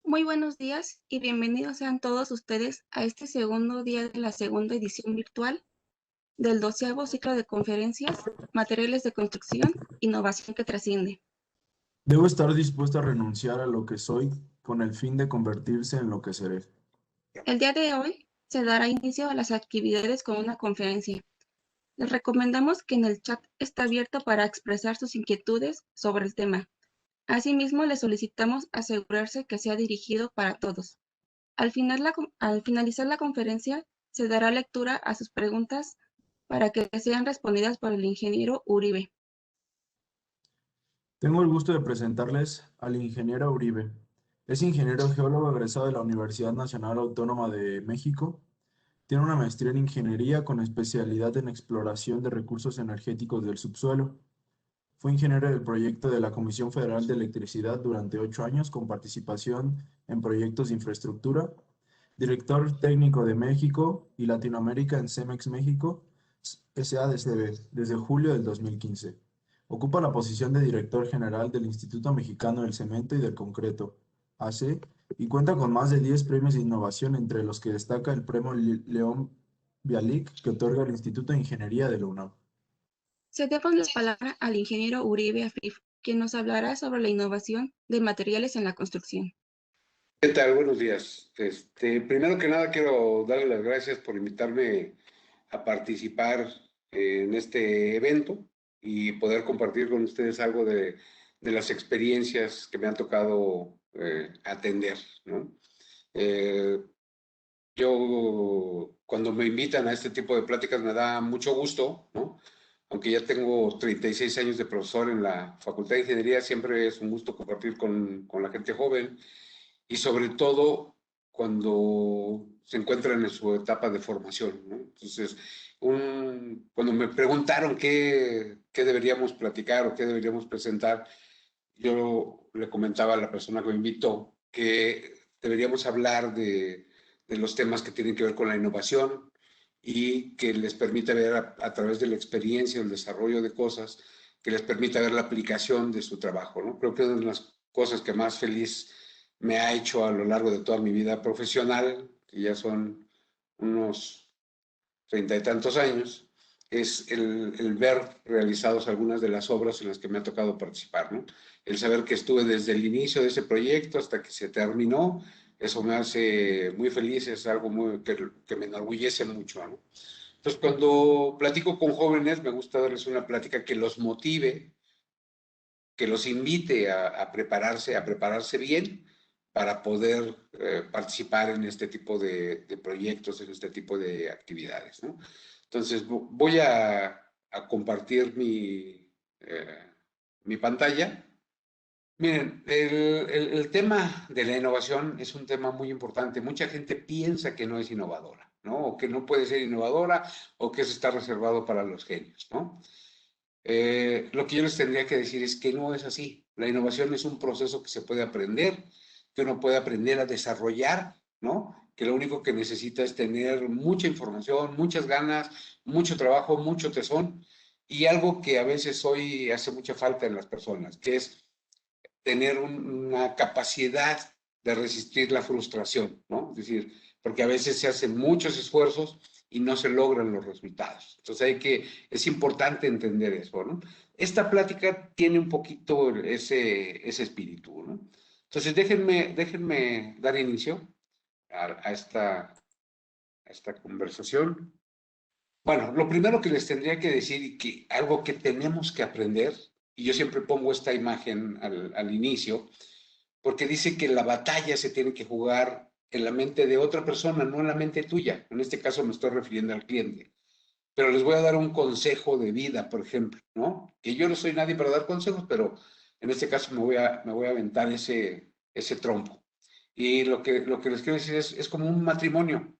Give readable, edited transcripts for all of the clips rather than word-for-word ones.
Muy buenos días y bienvenidos sean todos ustedes a este segundo día de la segunda edición virtual del 12º ciclo de conferencias Materiales de Construcción, Innovación que Trasciende. Debo estar dispuesto a renunciar a lo que soy con el fin de convertirse en lo que seré. El día de hoy se dará inicio a las actividades con una conferencia. Les recomendamos que en el chat está abierto para expresar sus inquietudes sobre el tema. Asimismo, les solicitamos asegurarse que sea dirigido para todos. Al finalizar la conferencia, se dará lectura a sus preguntas para que sean respondidas por el ingeniero Uribe. Tengo el gusto de presentarles al ingeniero Uribe. Es ingeniero geólogo egresado de la Universidad Nacional Autónoma de México. Tiene una maestría en ingeniería con especialidad en exploración de recursos energéticos del subsuelo. Fue ingeniero del proyecto de la Comisión Federal de Electricidad durante 8 años con participación en proyectos de infraestructura. Director técnico de México y Latinoamérica en Cemex México, SADCB, desde julio del 2015. Ocupa la posición de director general del Instituto Mexicano del Cemento y del Concreto, AC, y cuenta con más de 10 premios de innovación, entre los que destaca el Premio León Bialik, que otorga el Instituto de Ingeniería de la UNAM. Cedemos la palabra al ingeniero Uribe Afif, quien nos hablará sobre la innovación de materiales en la construcción. ¿Qué tal? Buenos días. Primero que nada quiero darle las gracias por invitarme a participar en este evento y poder compartir con ustedes algo de las experiencias que me han tocado atender, ¿no? Eh, yo cuando me invitan a este tipo de pláticas me da mucho gusto, ¿no? Aunque ya tengo 36 años de profesor en la Facultad de Ingeniería, siempre es un gusto compartir con la gente joven y sobre todo cuando se encuentran en su etapa de formación, ¿no? Entonces, cuando me preguntaron qué deberíamos platicar o qué deberíamos presentar, yo le comentaba a la persona que me invitó que deberíamos hablar de los temas que tienen que ver con la innovación y que les permita ver a través de la experiencia, el desarrollo de cosas, que les permita ver la aplicación de su trabajo, ¿no? Creo que una de las cosas que más feliz me ha hecho a lo largo de toda mi vida profesional, que ya son unos 30 y tantos años, es el ver realizados algunas de las obras en las que me ha tocado participar, ¿no? El saber que estuve desde el inicio de ese proyecto hasta que se terminó, eso me hace muy feliz, es algo que me enorgullece mucho, ¿no? Entonces, cuando platico con jóvenes, me gusta darles una plática que los motive, que los invite a prepararse bien para poder participar en este tipo de proyectos, en este tipo de actividades, ¿no? Entonces, voy a compartir mi pantalla. Miren, el tema de la innovación es un tema muy importante. Mucha gente piensa que no es innovadora, ¿no? O que no puede ser innovadora, o que eso está reservado para los genios, ¿no? Lo que yo les tendría que decir es que no es así. La innovación es un proceso que se puede aprender, que uno puede aprender a desarrollar, ¿no? Que lo único que necesita es tener mucha información, muchas ganas, mucho trabajo, mucho tesón, y algo que a veces hoy hace mucha falta en las personas, que es tener una capacidad de resistir la frustración, ¿no? Es decir, porque a veces se hacen muchos esfuerzos y no se logran los resultados. Entonces es importante entender eso, ¿no? Esta plática tiene un poquito ese espíritu, ¿no? Entonces déjenme dar inicio a esta conversación. Bueno, lo primero que les tendría que decir y que algo que tenemos que aprender, y yo siempre pongo esta imagen al inicio, porque dice que la batalla se tiene que jugar en la mente de otra persona, no en la mente tuya. En este caso me estoy refiriendo al cliente. Pero les voy a dar un consejo de vida, por ejemplo, ¿no? Que yo no soy nadie para dar consejos, pero en este caso me voy a aventar ese trompo. Y lo que les quiero decir es como un matrimonio.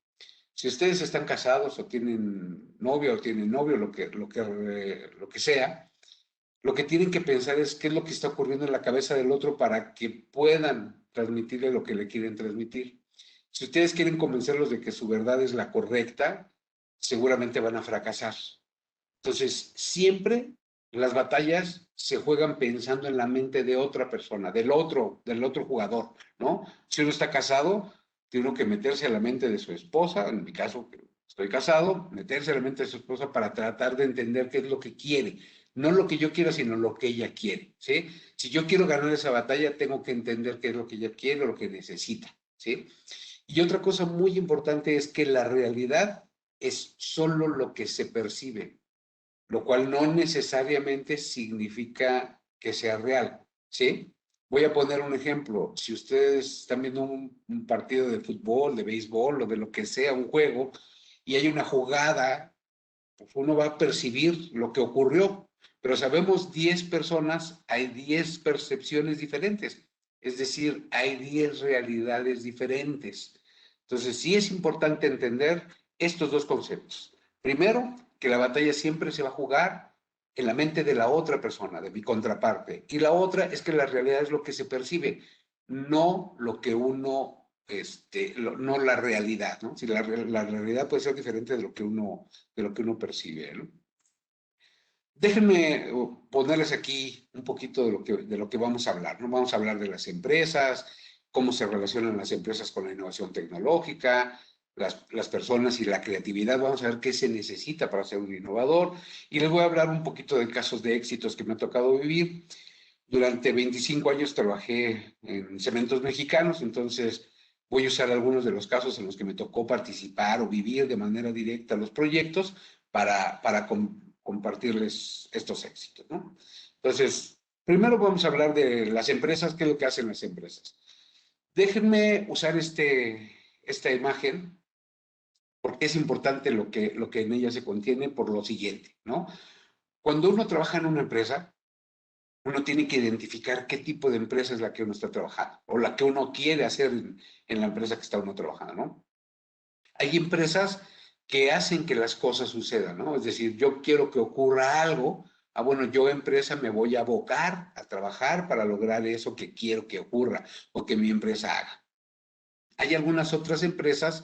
Si ustedes están casados o tienen novia o tienen novio, lo que sea, lo que tienen que pensar es qué es lo que está ocurriendo en la cabeza del otro para que puedan transmitirle lo que le quieren transmitir. Si ustedes quieren convencerlos de que su verdad es la correcta, seguramente van a fracasar. Entonces, siempre Las batallas se juegan pensando en la mente de otra persona, del otro jugador, ¿no? Si uno está casado, tiene que meterse a la mente de su esposa, en mi caso, que estoy casado, meterse a la mente de su esposa para tratar de entender qué es lo que quiere. No lo que yo quiero, sino lo que ella quiere, ¿sí? Si yo quiero ganar esa batalla, tengo que entender qué es lo que ella quiere o lo que necesita, ¿sí? Y otra cosa muy importante es que la realidad es solo lo que se percibe, lo cual no necesariamente significa que sea real, ¿sí? Voy a poner un ejemplo. Si ustedes están viendo un partido de fútbol, de béisbol o de lo que sea, un juego, y hay una jugada, pues uno va a percibir lo que ocurrió, pero sabemos 10 personas, hay 10 percepciones diferentes, es decir, hay 10 realidades diferentes. Entonces, sí es importante entender estos dos conceptos. Primero, que la batalla siempre se va a jugar en la mente de la otra persona, de mi contraparte. Y la otra es que la realidad es lo que se percibe, no lo que uno, no la realidad, ¿no? Si la realidad puede ser diferente de lo que uno percibe, ¿no? Déjenme ponerles aquí un poquito de lo que vamos a hablar, ¿no? Vamos a hablar de las empresas, cómo se relacionan las empresas con la innovación tecnológica, las personas y la creatividad. Vamos a ver qué se necesita para ser un innovador. Y les voy a hablar un poquito de casos de éxitos que me ha tocado vivir. Durante 25 años trabajé en Cementos Mexicanos, entonces voy a usar algunos de los casos en los que me tocó participar o vivir de manera directa los proyectos para compartirles estos éxitos, ¿no? Entonces, primero vamos a hablar de las empresas, qué es lo que hacen las empresas. Déjenme usar esta imagen porque es importante lo que en ella se contiene por lo siguiente, ¿no? Cuando uno trabaja en una empresa, uno tiene que identificar qué tipo de empresa es la que uno está trabajando o la que uno quiere hacer en la empresa que está uno trabajando, ¿no? Hay empresas que hacen que las cosas sucedan, ¿no? Es decir, yo quiero que ocurra algo, bueno, yo empresa me voy a abocar a trabajar para lograr eso que quiero que ocurra o que mi empresa haga. Hay algunas otras empresas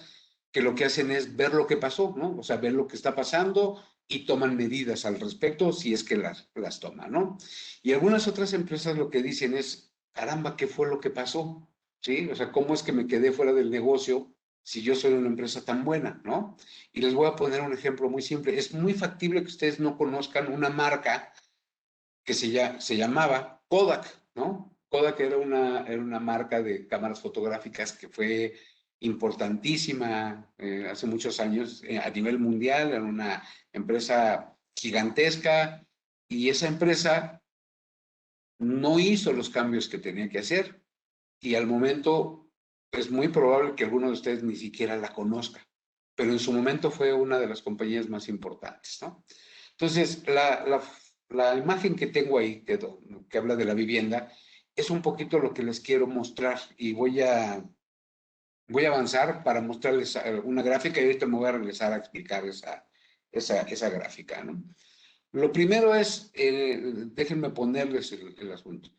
que lo que hacen es ver lo que pasó, ¿no? O sea, ver lo que está pasando y toman medidas al respecto si es que las toman, ¿no? Y algunas otras empresas lo que dicen es, caramba, ¿qué fue lo que pasó? ¿Sí? O sea, ¿cómo es que me quedé fuera del negocio si yo soy una empresa tan buena, ¿no? Y les voy a poner un ejemplo muy simple. Es muy factible que ustedes no conozcan una marca que se llamaba Kodak, ¿no? Kodak era una marca de cámaras fotográficas que fue importantísima hace muchos años a nivel mundial, era una empresa gigantesca y esa empresa no hizo los cambios que tenía que hacer y al momento es muy probable que alguno de ustedes ni siquiera la conozca, pero en su momento fue una de las compañías más importantes, ¿no? Entonces, la imagen que tengo ahí, que habla de la vivienda, es un poquito lo que les quiero mostrar y voy a avanzar para mostrarles una gráfica y ahorita me voy a regresar a explicar esa gráfica, ¿no? Lo primero es, déjenme ponerles el asunto.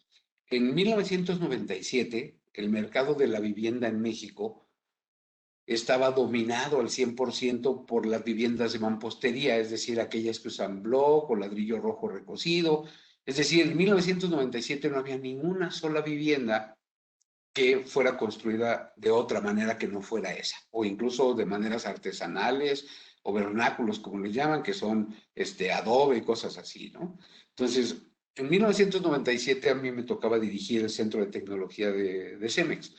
En 1997, el mercado de la vivienda en México estaba dominado al 100% por las viviendas de mampostería, es decir, aquellas que usan bloc o ladrillo rojo recocido. Es decir, en 1997 no había ninguna sola vivienda que fuera construida de otra manera que no fuera esa, o incluso de maneras artesanales o vernáculos, como les llaman, que son adobe y cosas así, ¿no? Entonces, en 1997 a mí me tocaba dirigir el Centro de Tecnología de Cemex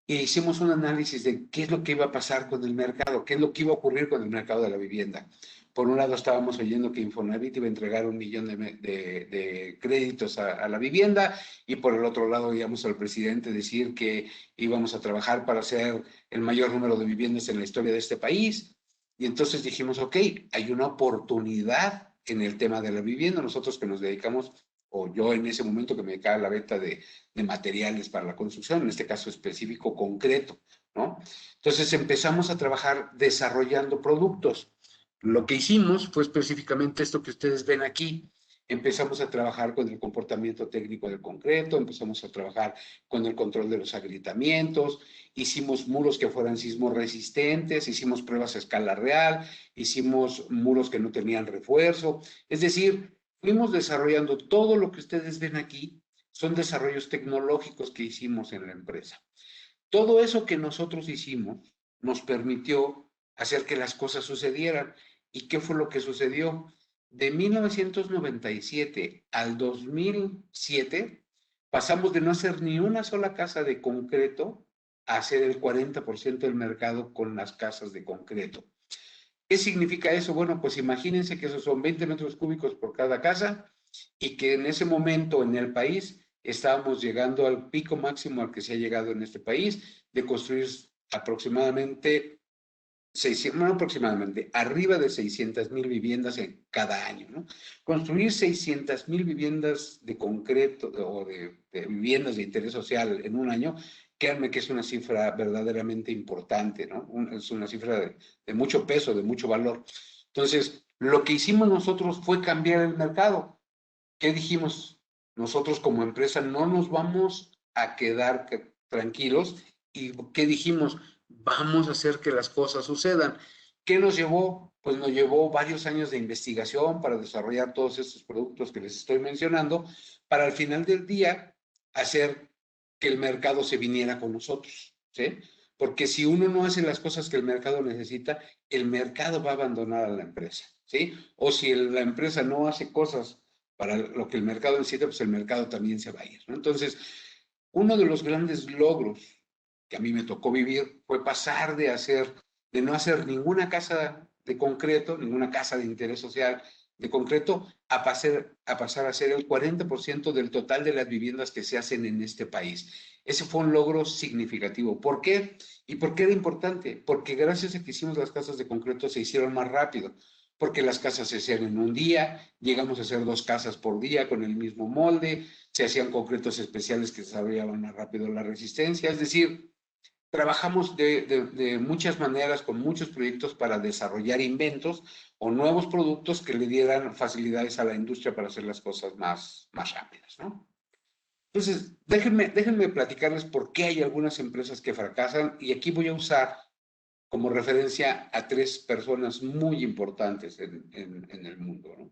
e hicimos un análisis de qué es lo que iba a pasar con el mercado, qué es lo que iba a ocurrir con el mercado de la vivienda. Por un lado estábamos oyendo que Infonavit iba a entregar 1 millón de créditos a la vivienda y por el otro lado oíamos al presidente decir que íbamos a trabajar para hacer el mayor número de viviendas en la historia de este país. Y entonces dijimos, ok, hay una oportunidad en el tema de la vivienda. Nosotros que nos dedicamos, o yo en ese momento que me dedicaba a la venta de materiales para la construcción, en este caso específico concreto, ¿no? Entonces empezamos a trabajar desarrollando productos. Lo que hicimos fue específicamente esto que ustedes ven aquí. Empezamos a trabajar con el comportamiento técnico del concreto, empezamos a trabajar con el control de los agrietamientos, hicimos muros que fueran sismo resistentes, hicimos pruebas a escala real, hicimos muros que no tenían refuerzo. Es decir, fuimos desarrollando todo lo que ustedes ven aquí, son desarrollos tecnológicos que hicimos en la empresa. Todo eso que nosotros hicimos nos permitió hacer que las cosas sucedieran. ¿Y qué fue lo que sucedió? De 1997 al 2007, pasamos de no hacer ni una sola casa de concreto a hacer el 40% del mercado con las casas de concreto. ¿Qué significa eso? Bueno, pues imagínense que esos son 20 metros cúbicos por cada casa y que en ese momento en el país estábamos llegando al pico máximo al que se ha llegado en este país de construir aproximadamente, arriba de 600,000 viviendas en cada año, ¿no? Construir 600,000 viviendas de concreto o de viviendas de interés social en un año, créanme que es una cifra verdaderamente importante, ¿no? Es una cifra de mucho peso, de mucho valor. Entonces, lo que hicimos nosotros fue cambiar el mercado. ¿Qué dijimos? Nosotros como empresa no nos vamos a quedar tranquilos. ¿Y qué dijimos? Vamos a hacer que las cosas sucedan. ¿Qué nos llevó? Pues nos llevó varios años de investigación para desarrollar todos estos productos que les estoy mencionando, para al final del día hacer que el mercado se viniera con nosotros, ¿sí? Porque si uno no hace las cosas que el mercado necesita, el mercado va a abandonar a la empresa, ¿sí? O si la empresa no hace cosas para lo que el mercado necesita, pues el mercado también se va a ir, ¿no? Entonces, uno de los grandes logros que a mí me tocó vivir fue pasar de no hacer ninguna casa de concreto, ninguna casa de interés social de concreto, a pasar a ser el 40% del total de las viviendas que se hacen en este país. Ese fue un logro significativo. ¿Por qué? ¿Y por qué era importante? Porque gracias a que hicimos las casas de concreto se hicieron más rápido, porque las casas se hacían en un día, llegamos a hacer 2 casas por día con el mismo molde, se hacían concretos especiales que desarrollaban más rápido la resistencia, es decir, trabajamos de muchas maneras con muchos proyectos para desarrollar inventos o nuevos productos que le dieran facilidades a la industria para hacer las cosas más rápidas, ¿no? Entonces, déjenme platicarles por qué hay algunas empresas que fracasan y aquí voy a usar como referencia a 3 personas muy importantes en el mundo, ¿no?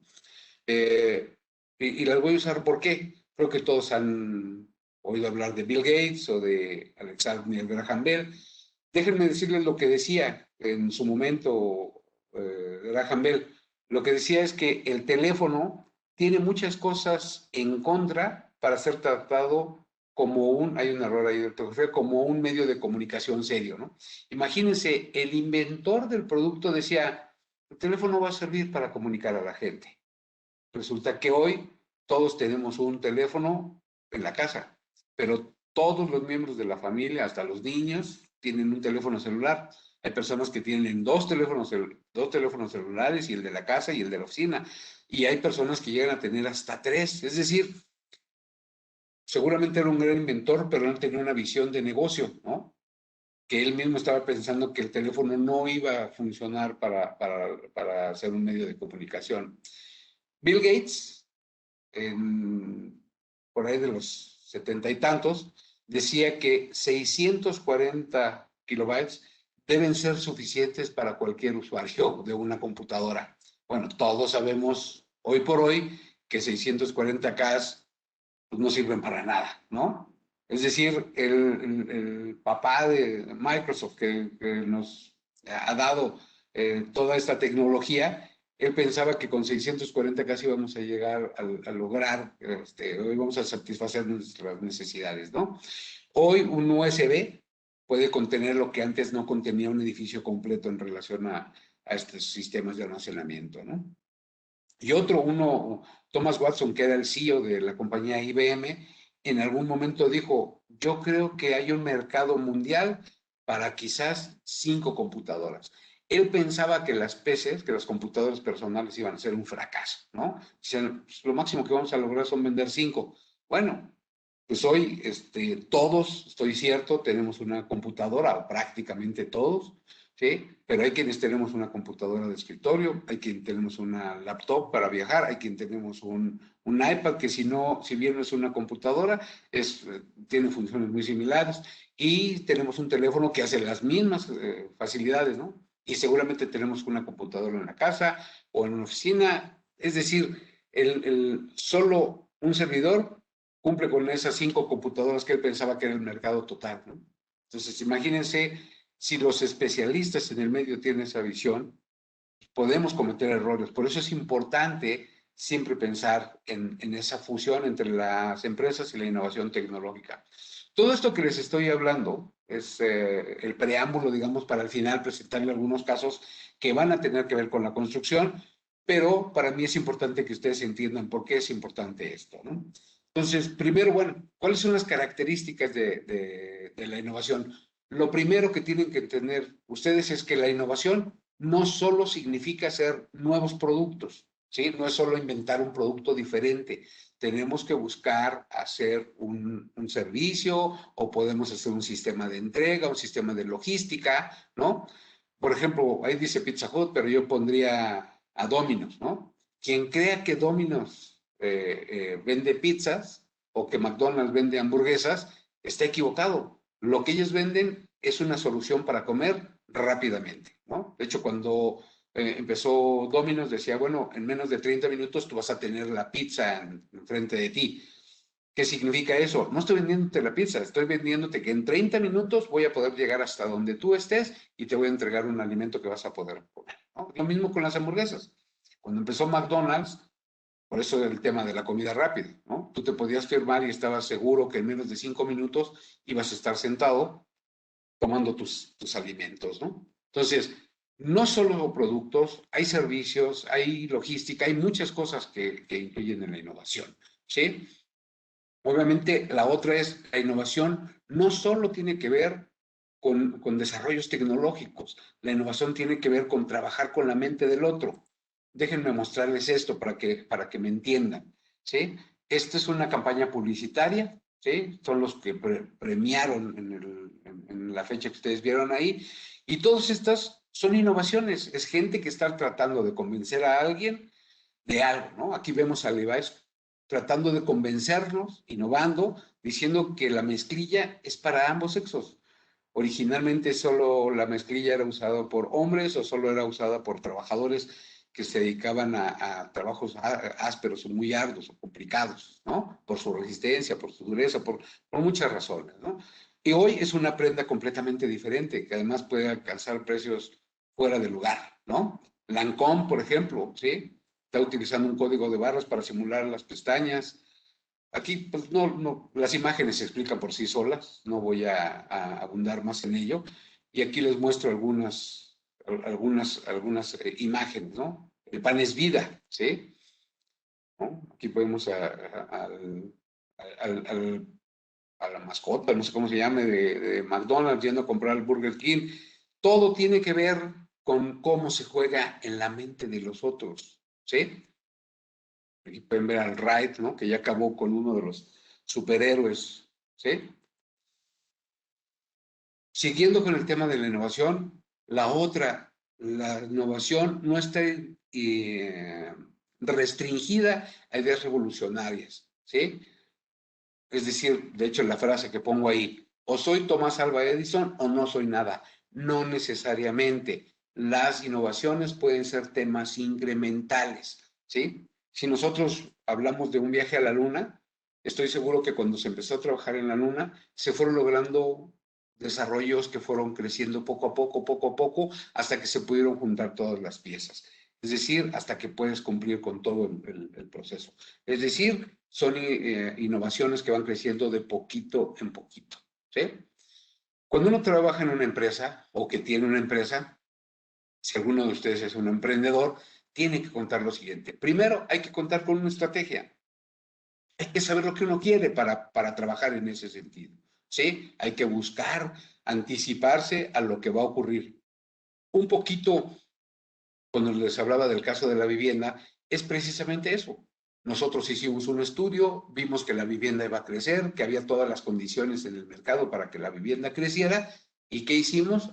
Y las voy a usar, ¿por qué? Creo que todos han oído hablar de Bill Gates o de Alexander Graham Bell. Déjenme decirles lo que decía en su momento Graham Bell. Lo que decía es que el teléfono tiene muchas cosas en contra para ser tratado como hay un error ahí de ortografía, como un medio de comunicación serio, ¿no? Imagínense, el inventor del producto decía, el teléfono va a servir para comunicar a la gente. Resulta que hoy todos tenemos un teléfono en la casa, pero todos los miembros de la familia, hasta los niños, tienen un teléfono celular. Hay personas que tienen dos teléfonos celulares, y el de la casa y el de la oficina. Y hay personas que llegan a tener hasta 3. Es decir, seguramente era un gran inventor, pero no tenía una visión de negocio, ¿no? Que él mismo estaba pensando que el teléfono no iba a funcionar para ser un medio de comunicación. Bill Gates, por ahí de los 70 y tantos, decía que 640 kilobytes deben ser suficientes para cualquier usuario de una computadora. Bueno, todos sabemos hoy por hoy que 640K pues no sirven para nada, ¿no? Es decir, el papá de Microsoft que nos ha dado toda esta tecnología, él pensaba que con 640 casi íbamos a llegar a lograr, hoy vamos a satisfacer nuestras necesidades, ¿no? Hoy un USB puede contener lo que antes no contenía un edificio completo en relación a estos sistemas de almacenamiento, ¿no? Y Thomas Watson, que era el CEO de la compañía IBM, en algún momento dijo, yo creo que hay un mercado mundial para quizás 5 computadoras. Él pensaba que las PCs, que las computadoras personales iban a ser un fracaso, ¿no? Dicen, pues, lo máximo que vamos a lograr son vender 5. Bueno, pues hoy todos, estoy cierto, tenemos una computadora, o prácticamente todos, ¿sí? Pero hay quienes tenemos una computadora de escritorio, hay quienes tenemos una laptop para viajar, hay quienes tenemos un iPad que si bien no es una computadora, tiene funciones muy similares, y tenemos un teléfono que hace las mismas facilidades, ¿no? Y seguramente tenemos una computadora en la casa o en una oficina. Es decir, Solo un servidor cumple con esas 5 computadoras que él pensaba que era el mercado total, ¿no? Entonces, imagínense, si los especialistas en el medio tienen esa visión, podemos cometer errores. Por eso es importante siempre pensar en esa fusión entre las empresas y la innovación tecnológica. Todo esto que les estoy hablando es el preámbulo, digamos, para al final presentarle algunos casos que van a tener que ver con la construcción, pero para mí es importante que ustedes entiendan por qué es importante esto, ¿no? Entonces, primero, bueno, ¿cuáles son las características de la innovación? Lo primero que tienen que entender ustedes es que la innovación no solo significa hacer nuevos productos, ¿sí? No es solo inventar un producto diferente. Tenemos que buscar hacer un servicio o podemos hacer un sistema de entrega, un sistema de logística, ¿no? Por ejemplo, ahí dice Pizza Hut, pero yo pondría a Domino's, ¿no? Quien crea que Domino's vende pizzas o que McDonald's vende hamburguesas, está equivocado. Lo que ellos venden es una solución para comer rápidamente, ¿no? De hecho, cuando empezó Domino's decía, bueno, en menos de 30 minutos tú vas a tener la pizza enfrente de ti. ¿Qué significa eso? No estoy vendiéndote la pizza, estoy vendiéndote que en 30 minutos voy a poder llegar hasta donde tú estés y te voy a entregar un alimento que vas a poder comer, ¿no? Lo mismo con las hamburguesas. Cuando empezó McDonald's, por eso el tema de la comida rápida, ¿no? Tú te podías firmar y estabas seguro que en menos de 5 minutos ibas a estar sentado tomando tus alimentos, ¿no? Entonces, no solo productos, hay servicios, hay logística, hay muchas cosas que incluyen en la innovación, ¿sí? Obviamente, la otra es, la innovación no solo tiene que ver con desarrollos tecnológicos, la innovación tiene que ver con trabajar con la mente del otro. Déjenme mostrarles esto para que me entiendan, ¿sí? Esta es una campaña publicitaria, ¿sí? Son los que premiaron en la fecha que ustedes vieron ahí, y todas estas son innovaciones, es gente que está tratando de convencer a alguien de algo, ¿no? Aquí vemos a Levi's tratando de convencernos, innovando, diciendo que la mezclilla es para ambos sexos. Originalmente solo la mezclilla era usada por hombres o solo era usada por trabajadores que se dedicaban a trabajos ásperos o muy arduos o complicados, ¿no? Por su resistencia, por su dureza, por muchas razones, ¿no? Y hoy es una prenda completamente diferente, que además puede alcanzar precios fuera de lugar, ¿no? Lancôme, por ejemplo, ¿sí? Está utilizando un código de barras para simular las pestañas. Aquí, pues no, las imágenes se explican por sí solas, no voy a abundar más en ello. Y aquí les muestro algunas imágenes, ¿no? El pan es vida, ¿sí? ¿No? Aquí podemos a la mascota, no sé cómo se llame, de McDonald's yendo a comprar el Burger King. Todo tiene que ver con cómo se juega en la mente de los otros, ¿sí? Aquí pueden ver al Wright, ¿no? Que ya acabó con uno de los superhéroes, ¿sí? Siguiendo con el tema de la innovación, la innovación no está restringida a ideas revolucionarias, ¿sí? Es decir, de hecho, la frase que pongo ahí, o soy Tomás Alva Edison o no soy nada. No necesariamente. Las innovaciones pueden ser temas incrementales, ¿sí? Si nosotros hablamos de un viaje a la Luna, estoy seguro que cuando se empezó a trabajar en la Luna, se fueron logrando desarrollos que fueron creciendo poco a poco, hasta que se pudieron juntar todas las piezas. Es decir, hasta que puedes cumplir con todo el proceso. Es decir, son innovaciones que van creciendo de poquito en poquito, ¿sí? Cuando uno trabaja en una empresa o que tiene una empresa, si alguno de ustedes es un emprendedor, tiene que contar lo siguiente. Primero, hay que contar con una estrategia. Hay que saber lo que uno quiere para trabajar en ese sentido, ¿sí? Hay que buscar anticiparse a lo que va a ocurrir. Un poquito, cuando les hablaba del caso de la vivienda, es precisamente eso. Nosotros hicimos un estudio, vimos que la vivienda iba a crecer, que había todas las condiciones en el mercado para que la vivienda creciera. ¿Y qué hicimos?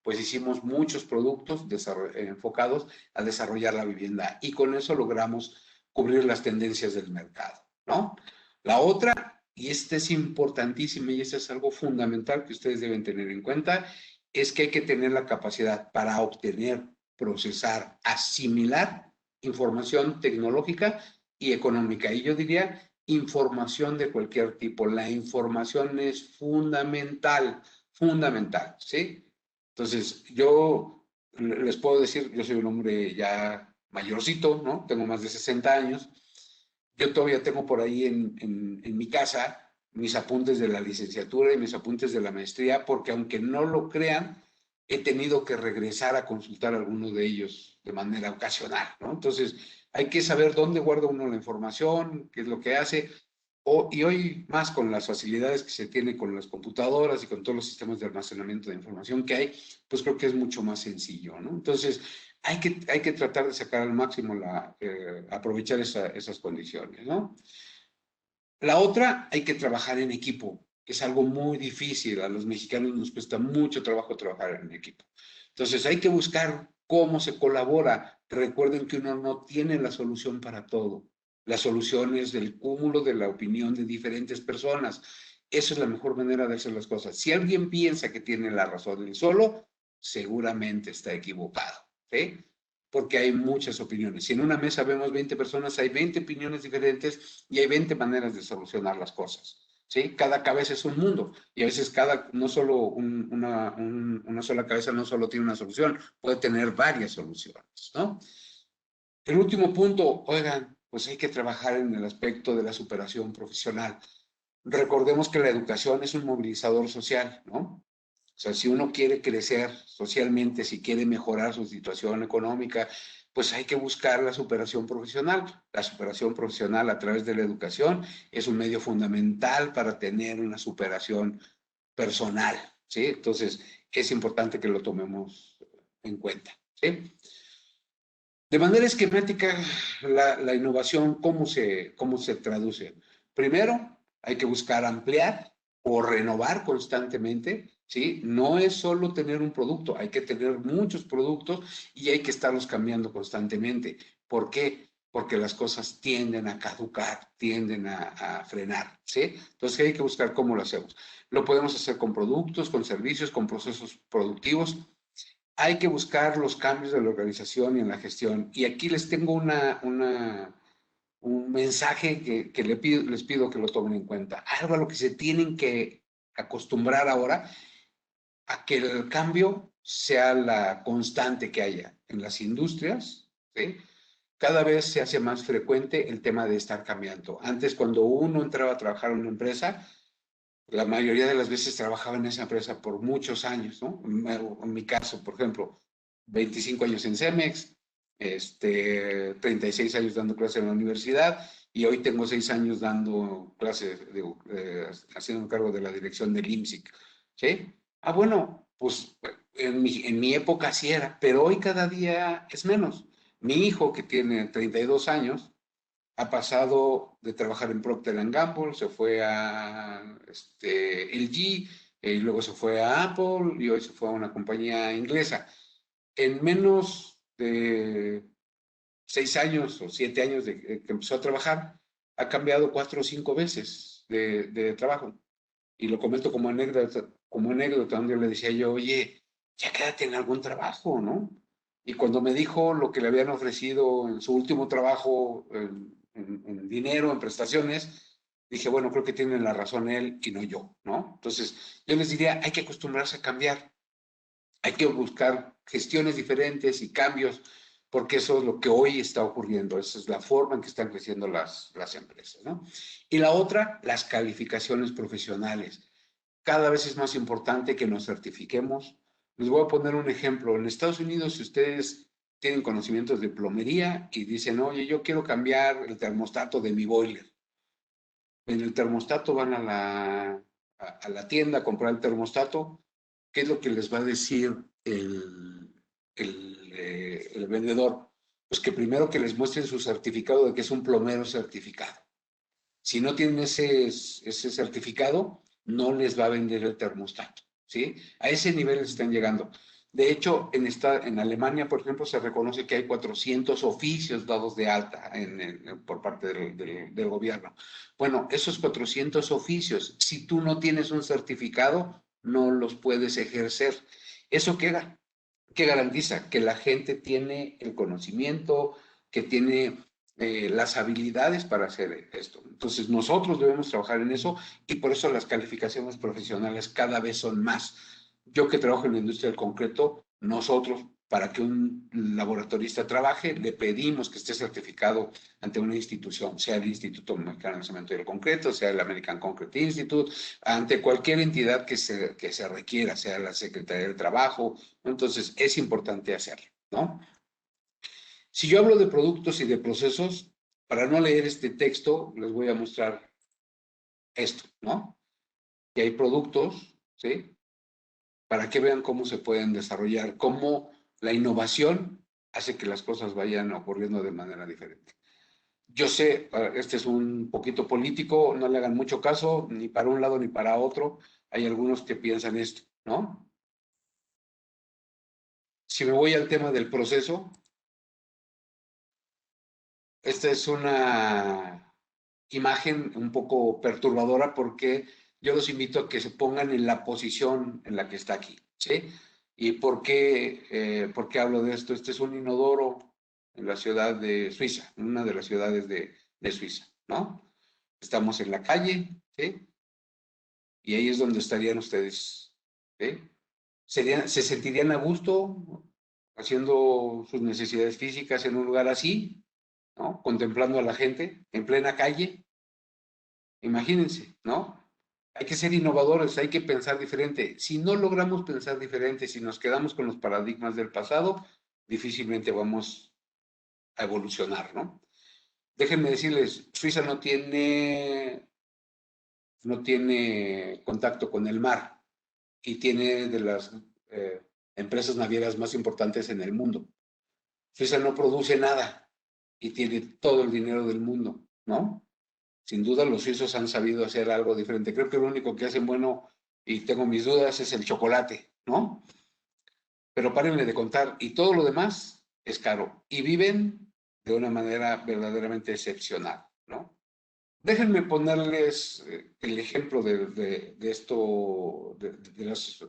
Pues hicimos muchos productos enfocados a desarrollar la vivienda y con eso logramos cubrir las tendencias del mercado, ¿no? La otra, y esta es importantísima y esto es algo fundamental que ustedes deben tener en cuenta, es que hay que tener la capacidad para obtener, procesar, asimilar información tecnológica y económica. Y yo diría información de cualquier tipo. La información es fundamental, fundamental, ¿sí? Entonces, yo les puedo decir, yo soy un hombre ya mayorcito, ¿no? Tengo más de 60 años. Yo todavía tengo por ahí en mi casa mis apuntes de la licenciatura y mis apuntes de la maestría, porque aunque no lo crean, he tenido que regresar a consultar algunos de ellos de manera ocasional, ¿no? Entonces, hay que saber dónde guarda uno la información, qué es lo que hace, y hoy más con las facilidades que se tiene con las computadoras y con todos los sistemas de almacenamiento de información que hay, pues creo que es mucho más sencillo, ¿no? Entonces, hay que tratar de sacar al máximo aprovechar esas condiciones, ¿no? La otra, hay que trabajar en equipo, que es algo muy difícil. A los mexicanos nos cuesta mucho trabajo trabajar en equipo. Entonces, hay que buscar cómo se colabora. Recuerden que uno no tiene la solución para todo. La solución es del cúmulo de la opinión de diferentes personas. Esa es la mejor manera de hacer las cosas. Si alguien piensa que tiene la razón él solo, seguramente está equivocado, ¿sí? Porque hay muchas opiniones. Si en una mesa vemos 20 personas, hay 20 opiniones diferentes y hay 20 maneras de solucionar las cosas, ¿sí? Cada cabeza es un mundo y a veces no solo una sola cabeza no solo tiene una solución, puede tener varias soluciones, ¿no? El último punto, oigan, pues hay que trabajar en el aspecto de la superación profesional. Recordemos que la educación es un movilizador social, ¿no? O sea, si uno quiere crecer socialmente, si quiere mejorar su situación económica, pues hay que buscar la superación profesional. La superación profesional a través de la educación es un medio fundamental para tener una superación personal, ¿sí? Entonces, es importante que lo tomemos en cuenta, ¿sí? De manera esquemática, la innovación, cómo se traduce? Primero, hay que buscar ampliar o renovar constantemente, ¿sí? No es solo tener un producto, hay que tener muchos productos y hay que estarlos cambiando constantemente. ¿Por qué? Porque las cosas tienden a caducar, tienden a frenar, ¿sí? Entonces hay que buscar cómo lo hacemos. Lo podemos hacer con productos, con servicios, con procesos productivos. Hay que buscar los cambios de la organización y en la gestión. Y aquí les tengo un mensaje que les pido que lo tomen en cuenta. Algo a lo que se tienen que acostumbrar ahora, a que el cambio sea la constante que haya en las industrias, ¿sí? Cada vez se hace más frecuente el tema de estar cambiando. Antes, cuando uno entraba a trabajar en una empresa, la mayoría de las veces trabajaba en esa empresa por muchos años, ¿no? En mi caso, por ejemplo, 25 años en Cemex, 36 años dando clases en la universidad y hoy tengo 6 años dando clases, haciendo cargo de la dirección del IMSIC, ¿sí? Ah, bueno, pues en mi época sí era, pero hoy cada día es menos. Mi hijo, que tiene 32 años, ha pasado de trabajar en Procter Gamble, se fue a LG, y luego se fue a Apple y hoy se fue a una compañía inglesa. En menos de 6 años o 7 años de que empezó a trabajar, ha cambiado 4 o 5 veces de trabajo. Y lo comento como anécdota donde le decía yo, oye, ya quédate en algún trabajo, ¿no? Y cuando me dijo lo que le habían ofrecido en su último trabajo, en dinero, en prestaciones, dije, bueno, creo que tiene la razón él y no yo, ¿no? Entonces, yo les diría, hay que acostumbrarse a cambiar, hay que buscar gestiones diferentes y cambios, porque eso es lo que hoy está ocurriendo, esa es la forma en que están creciendo las empresas, ¿no? Y la otra, las calificaciones profesionales. Cada vez es más importante que nos certifiquemos. Les voy a poner un ejemplo. En Estados Unidos, si ustedes tienen conocimientos de plomería y dicen, oye, yo quiero cambiar el termostato de mi boiler. En el termostato van a la tienda a comprar el termostato. ¿Qué es lo que les va a decir el vendedor? Pues que primero que les muestren su certificado de que es un plomero certificado. Si no tienen ese certificado, no les va a vender el termostato, ¿sí? A ese nivel están llegando. De hecho, en Alemania, por ejemplo, se reconoce que hay 400 oficios dados de alta por parte del gobierno. Bueno, esos 400 oficios, si tú no tienes un certificado, no los puedes ejercer. ¿Eso qué garantiza? Que la gente tiene el conocimiento, que tiene las habilidades para hacer esto. Entonces, nosotros debemos trabajar en eso y por eso las calificaciones profesionales cada vez son más. Yo que trabajo en la industria del concreto, nosotros, para que un laboratorista trabaje, le pedimos que esté certificado ante una institución, sea el Instituto Mexicano de Cemento y el Concreto, sea el American Concrete Institute, ante cualquier entidad que se requiera, sea la Secretaría del Trabajo. Entonces, es importante hacerlo, ¿no? Si yo hablo de productos y de procesos, para no leer este texto, les voy a mostrar esto, ¿no? Que hay productos, ¿sí? Para que vean cómo se pueden desarrollar, cómo la innovación hace que las cosas vayan ocurriendo de manera diferente. Yo sé, este es un poquito político, no le hagan mucho caso, ni para un lado ni para otro. Hay algunos que piensan esto, ¿no? Si me voy al tema del proceso, esta es una imagen un poco perturbadora porque yo los invito a que se pongan en la posición en la que está aquí, ¿sí? ¿Y por qué hablo de esto? Este es un inodoro en la ciudad de Suiza, en una de las ciudades de Suiza, ¿no? Estamos en la calle, ¿sí? Y ahí es donde estarían ustedes, ¿sí? ¿Se sentirían a gusto haciendo sus necesidades físicas en un lugar así, ¿no? Contemplando a la gente en plena calle. Imagínense, ¿no? Hay que ser innovadores, hay que pensar diferente. Si no logramos pensar diferente, si nos quedamos con los paradigmas del pasado, difícilmente vamos a evolucionar, ¿no? Déjenme decirles, Suiza no tiene contacto con el mar y tiene de las empresas navieras más importantes en el mundo. Suiza no produce nada y tiene todo el dinero del mundo, ¿no? Sin duda los suizos han sabido hacer algo diferente. Creo que lo único que hacen bueno, y tengo mis dudas, es el chocolate, ¿no? Pero párenle de contar, y todo lo demás es caro. Y viven de una manera verdaderamente excepcional, ¿no? Déjenme ponerles el ejemplo de esto, de las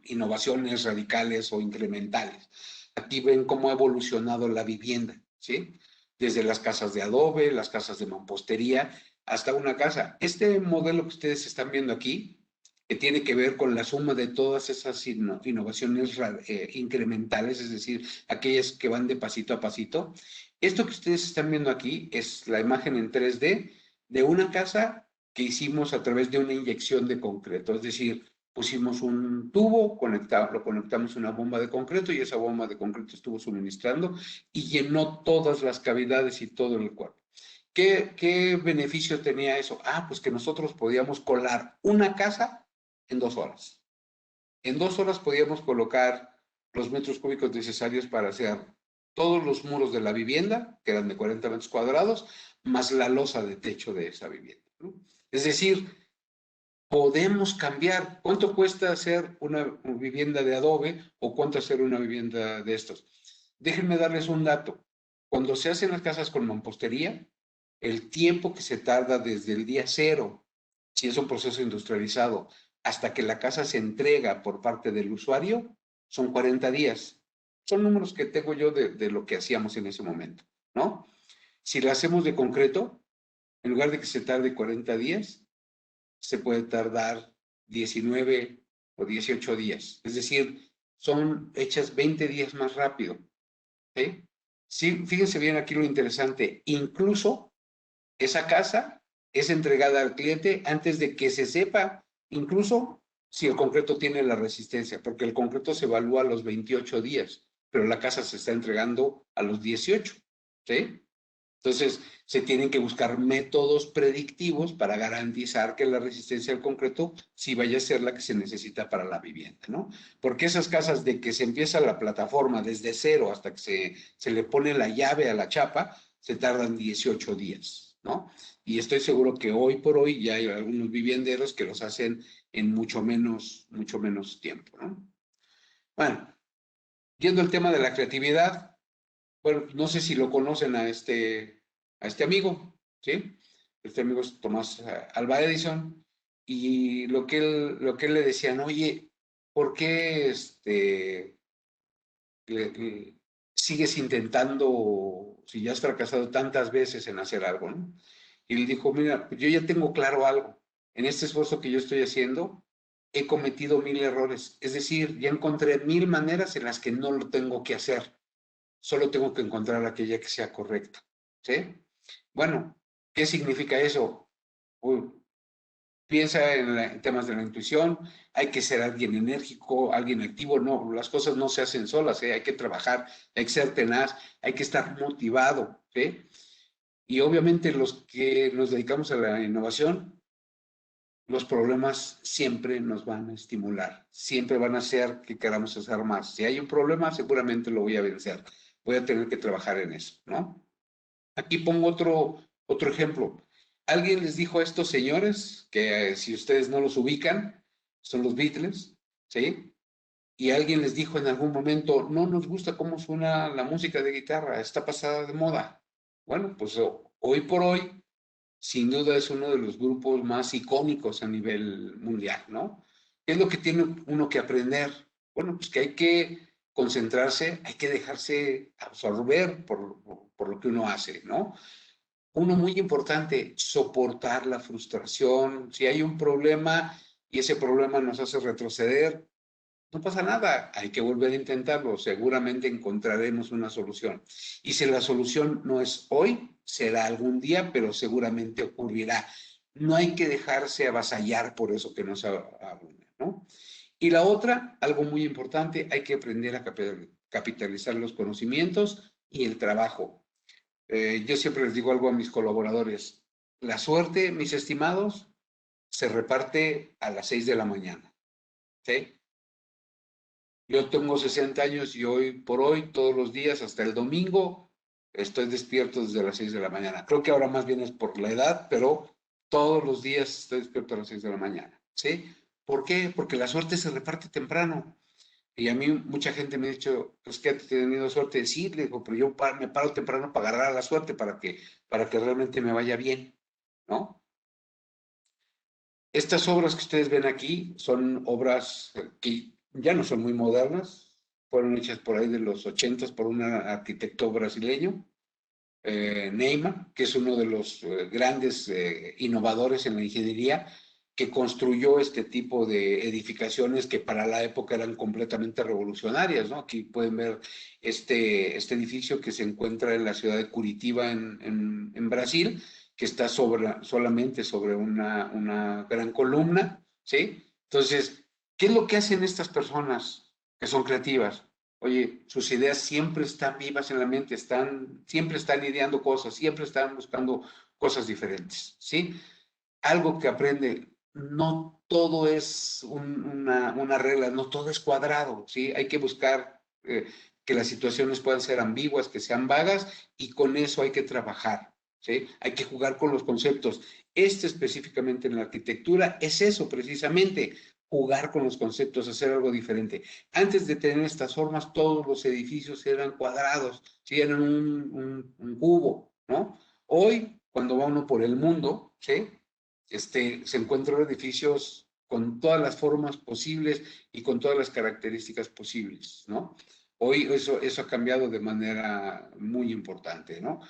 innovaciones radicales o incrementales. Aquí ven cómo ha evolucionado la vivienda, ¿sí? Desde las casas de adobe, las casas de mampostería, hasta una casa. Este modelo que ustedes están viendo aquí, que tiene que ver con la suma de todas esas innovaciones incrementales, es decir, aquellas que van de pasito a pasito. Esto que ustedes están viendo aquí es la imagen en 3D de una casa que hicimos a través de una inyección de concreto, es decir, pusimos un tubo, lo conectamos a una bomba de concreto y esa bomba de concreto estuvo suministrando y llenó todas las cavidades y todo el cuerpo. ¿Qué beneficio tenía eso? Ah, pues que nosotros podíamos colar una casa en 2 horas. En 2 horas podíamos colocar los metros cúbicos necesarios para hacer todos los muros de la vivienda, que eran de 40 metros cuadrados, más la losa de techo de esa vivienda, ¿no? Es decir, podemos cambiar. ¿Cuánto cuesta hacer una vivienda de adobe o cuánto hacer una vivienda de estos? Déjenme darles un dato. Cuando se hacen las casas con mampostería, el tiempo que se tarda desde el día cero, si es un proceso industrializado, hasta que la casa se entrega por parte del usuario, son 40 días. Son números que tengo yo de lo que hacíamos en ese momento, ¿no? Si la hacemos de concreto, en lugar de que se tarde 40 días, se puede tardar 19 o 18 días. Es decir, son hechas 20 días más rápido. ¿Sí? Sí, fíjense bien aquí lo interesante. Incluso esa casa es entregada al cliente antes de que se sepa, incluso si el concreto tiene la resistencia, porque el concreto se evalúa a los 28 días, pero la casa se está entregando a los 18. ¿Sí? Entonces, se tienen que buscar métodos predictivos para garantizar que la resistencia al concreto sí vaya a ser la que se necesita para la vivienda, ¿no? Porque esas casas de que se empieza la plataforma desde cero hasta que se le pone la llave a la chapa, se tardan 18 días, ¿no? Y estoy seguro que hoy por hoy ya hay algunos vivienderos que los hacen en mucho menos tiempo, ¿no? Bueno, yendo al tema de la creatividad, bueno, no sé si lo conocen a este amigo, ¿sí? Este amigo es Tomás Alva Edison, y lo que él le decían, oye, ¿por qué sigues intentando si ya has fracasado tantas veces en hacer algo, ¿no? Y le dijo, mira, pues yo ya tengo claro algo. En este esfuerzo que yo estoy haciendo, he cometido 1000 errores. Es decir, ya encontré 1000 maneras en las que no lo tengo que hacer. Solo tengo que encontrar aquella que sea correcta. ¿Sí? Bueno, ¿qué significa eso? Uy, piensa en temas de la intuición, hay que ser alguien enérgico, alguien activo, no, las cosas no se hacen solas, hay que trabajar, hay que ser tenaz, hay que estar motivado, ¿sí? Y obviamente los que nos dedicamos a la innovación, los problemas siempre nos van a estimular, siempre van a hacer que queramos hacer más. Si hay un problema, seguramente lo voy a vencer, voy a tener que trabajar en eso, ¿no? Aquí pongo otro ejemplo. Alguien les dijo a estos señores, que si ustedes no los ubican, son los Beatles, ¿sí? Y alguien les dijo en algún momento, no nos gusta cómo suena la música de guitarra, está pasada de moda. Bueno, pues hoy por hoy, sin duda es uno de los grupos más icónicos a nivel mundial, ¿no? ¿Qué es lo que tiene uno que aprender? Bueno, pues que hay que concentrarse, hay que dejarse absorber por lo que uno hace, ¿no? Uno muy importante, soportar la frustración. Si hay un problema y ese problema nos hace retroceder, no pasa nada, hay que volver a intentarlo, seguramente encontraremos una solución. Y si la solución no es hoy, será algún día, pero seguramente ocurrirá. No hay que dejarse avasallar por eso que nos abruma, ¿no? Y la otra, algo muy importante, hay que aprender a capitalizar los conocimientos y el trabajo. Yo siempre les digo algo a mis colaboradores, la suerte, mis estimados, se reparte a las 6 de la mañana, ¿sí? Yo tengo 60 años y hoy por hoy, todos los días, hasta el domingo, estoy despierto desde las 6 de la mañana. Creo que ahora más bien es por la edad, pero todos los días estoy despierto a las 6 de la mañana, ¿sí? ¿Por qué? Porque la suerte se reparte temprano. Y a mí mucha gente me ha dicho, pues que has tenido suerte. Sí, le digo, pero yo me paro temprano para agarrar la suerte para que realmente me vaya bien, ¿no? Estas obras que ustedes ven aquí son obras que ya no son muy modernas, fueron hechas por ahí de los 80 por un arquitecto brasileño, Neymar, que es uno de los grandes innovadores en la ingeniería, que construyó este tipo de edificaciones que para la época eran completamente revolucionarias, ¿no? Aquí pueden ver este edificio que se encuentra en la ciudad de Curitiba, en Brasil, que está solamente sobre una gran columna, ¿sí? Entonces, ¿qué es lo que hacen estas personas que son creativas? Oye, sus ideas siempre están vivas en la mente, siempre están ideando cosas, siempre están buscando cosas diferentes, ¿sí? Algo que aprende, no todo es una regla, no todo es cuadrado, ¿sí? Hay que buscar que las situaciones puedan ser ambiguas, que sean vagas, y con eso hay que trabajar, ¿sí? Hay que jugar con los conceptos. Específicamente en la arquitectura es eso precisamente, jugar con los conceptos, hacer algo diferente. Antes de tener estas formas, todos los edificios eran cuadrados, ¿sí? Eran un cubo, ¿no? Hoy, cuando va uno por el mundo, ¿sí? Se encuentran edificios con todas las formas posibles y con todas las características posibles, ¿no? Hoy eso ha cambiado de manera muy importante, ¿no?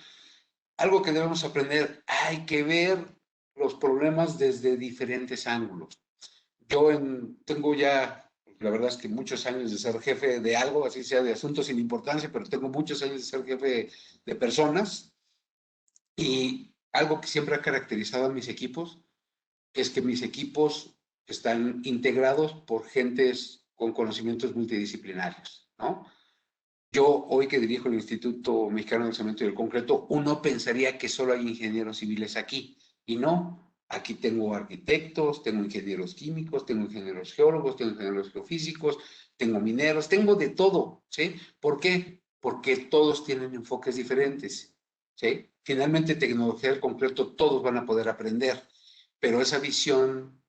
Algo que debemos aprender, hay que ver los problemas desde diferentes ángulos. Tengo ya, la verdad es que muchos años de ser jefe de algo, así sea de asuntos sin importancia, pero tengo muchos años de ser jefe de personas, y algo que siempre ha caracterizado a mis equipos es que mis equipos están integrados por gentes con conocimientos multidisciplinarios, ¿no? Yo hoy que dirijo el Instituto Mexicano del Cemento y del Concreto, uno pensaría que solo hay ingenieros civiles aquí, y no. Aquí tengo arquitectos, tengo ingenieros químicos, tengo ingenieros geólogos, tengo ingenieros geofísicos, tengo mineros, tengo de todo, ¿sí? ¿Por qué? Porque todos tienen enfoques diferentes, ¿sí? Finalmente, tecnología del concreto, todos van a poder aprender, pero esa visión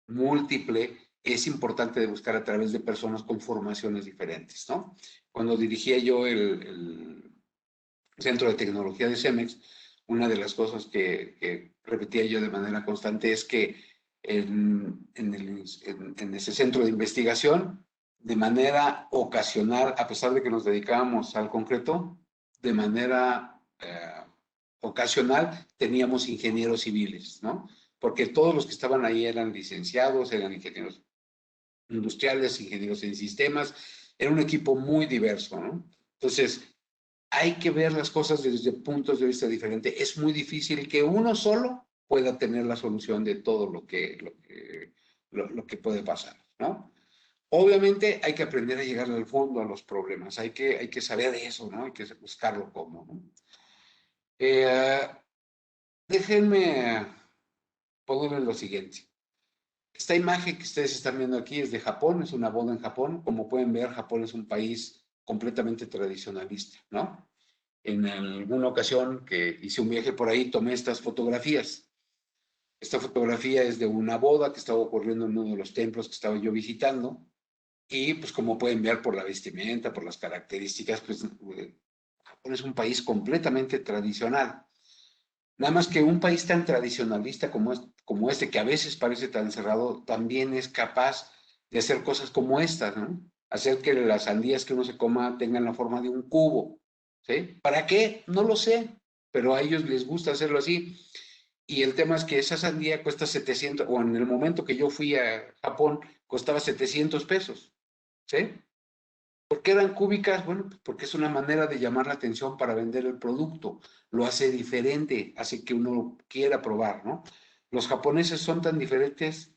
múltiple es importante de buscar a través de personas con formaciones diferentes, ¿no? Cuando dirigía yo el Centro de Tecnología de Cemex, una de las cosas que repetía yo de manera constante es que en ese centro de investigación, de manera ocasional, a pesar de que nos dedicábamos al concreto, de manera ocasional teníamos ingenieros civiles, ¿no? Porque todos los que estaban ahí eran licenciados, eran ingenieros industriales, ingenieros en sistemas, era un equipo muy diverso, ¿no? Entonces, hay que ver las cosas desde puntos de vista diferentes. Es muy difícil que uno solo pueda tener la solución de todo lo que puede pasar, ¿no? Obviamente hay que aprender a llegar al fondo a los problemas, hay que saber de eso, ¿no? Hay que buscarlo cómo, ¿no? Déjenme ponerles lo siguiente. Esta imagen que ustedes están viendo aquí es de Japón, es una boda en Japón. Como pueden ver, Japón es un país completamente tradicionalista, ¿no? En alguna ocasión que hice un viaje por ahí, tomé estas fotografías. Esta fotografía es de una boda que estaba ocurriendo en uno de los templos que estaba yo visitando. Y pues como pueden ver por la vestimenta, por las características, pues Japón es un país completamente tradicional. Nada más que un país tan tradicionalista como este, que a veces parece tan cerrado, también es capaz de hacer cosas como estas, ¿no? Hacer que las sandías que uno se coma tengan la forma de un cubo, ¿sí? ¿Para qué? No lo sé, pero a ellos les gusta hacerlo así. Y el tema es que esa sandía cuesta 700, o en el momento que yo fui a Japón, costaba 700 pesos, ¿sí? ¿Por qué eran cúbicas? Bueno, pues porque es una manera de llamar la atención para vender el producto. Lo hace diferente, hace que uno quiera probar, ¿no? Los japoneses son tan diferentes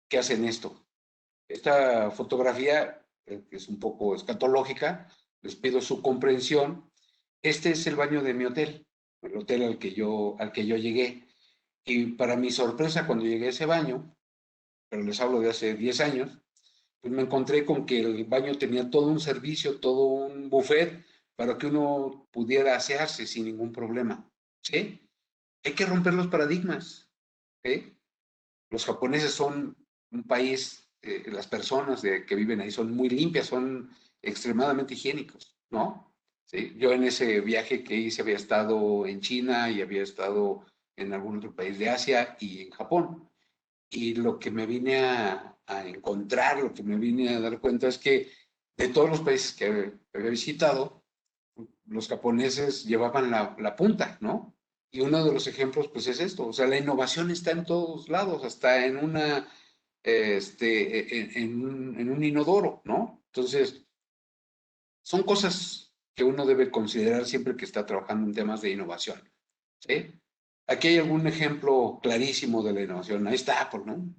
que hacen esto. Esta fotografía, que es un poco escatológica, les pido su comprensión. Este es el baño de mi hotel, el hotel al que yo llegué. Y para mi sorpresa, cuando llegué a ese baño, pero les hablo de hace 10 años, pues me encontré con que el baño tenía todo un servicio, todo un buffet para que uno pudiera asearse sin ningún problema, ¿sí? Hay que romper los paradigmas, ¿sí? Los japoneses son un país, las personas que viven ahí son muy limpias, son extremadamente higiénicos, ¿no? ¿Sí? Yo en ese viaje que hice había estado en China y había estado en algún otro país de Asia y en Japón. Y lo que me vine a encontrar, lo que me vine a dar cuenta es que de todos los países que había visitado, los japoneses llevaban la punta, ¿no? Y uno de los ejemplos, pues es esto, o sea, la innovación está en todos lados, hasta en un inodoro, ¿no? Entonces, son cosas que uno debe considerar siempre que está trabajando en temas de innovación, ¿sí? Aquí hay algún ejemplo clarísimo de la innovación. Ahí está Apple, ¿no?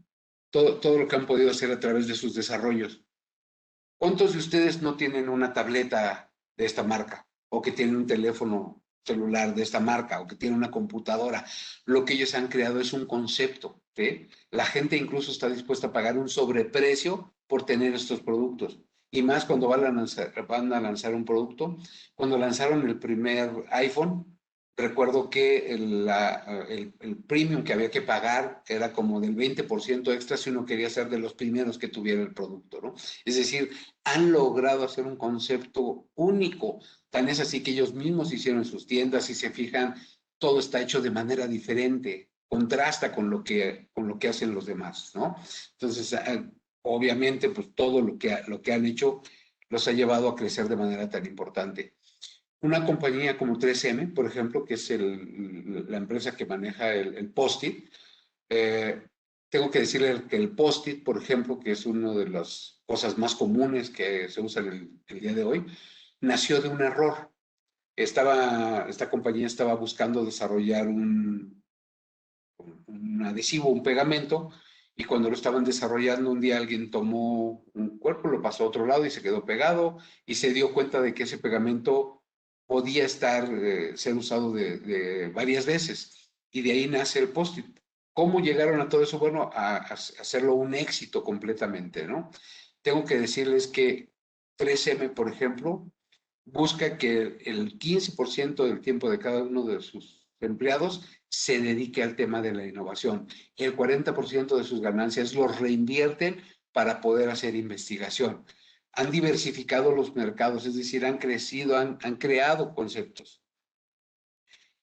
Todo lo que han podido hacer a través de sus desarrollos. ¿Cuántos de ustedes no tienen una tableta de esta marca? O que tienen un teléfono celular de esta marca, o que tienen una computadora. Lo que ellos han creado es un concepto, ¿sí? La gente incluso está dispuesta a pagar un sobreprecio por tener estos productos. Y más cuando van a lanzar un producto. Cuando lanzaron el primer iPhone, recuerdo que el premium que había que pagar era como del 20% extra si uno quería ser de los primeros que tuviera el producto, ¿no? Es decir, han logrado hacer un concepto único. Tan es así que ellos mismos hicieron sus tiendas y se fijan, todo está hecho de manera diferente, contrasta con lo que hacen los demás, ¿no? Entonces, obviamente, pues todo lo que han hecho los ha llevado a crecer de manera tan importante. Una compañía como 3M, por ejemplo, que es la empresa que maneja el Post-it, eh, tengo que decirle que el Post-it, por ejemplo, que es una de las cosas más comunes que se usan el día de hoy, nació de un error. Esta compañía estaba buscando desarrollar un adhesivo, un pegamento, y cuando lo estaban desarrollando, un día alguien tomó un cuerpo, lo pasó a otro lado y se quedó pegado, y se dio cuenta de que ese pegamento podía ser usado de varias veces, y de ahí nace el Post-it. ¿Cómo llegaron a todo eso? Bueno, a hacerlo un éxito completamente, ¿no? Tengo que decirles que 3M, por ejemplo, busca que el 15% del tiempo de cada uno de sus empleados se dedique al tema de la innovación. El 40% de sus ganancias los reinvierten para poder hacer investigación. Han diversificado los mercados, es decir, han crecido, han creado conceptos.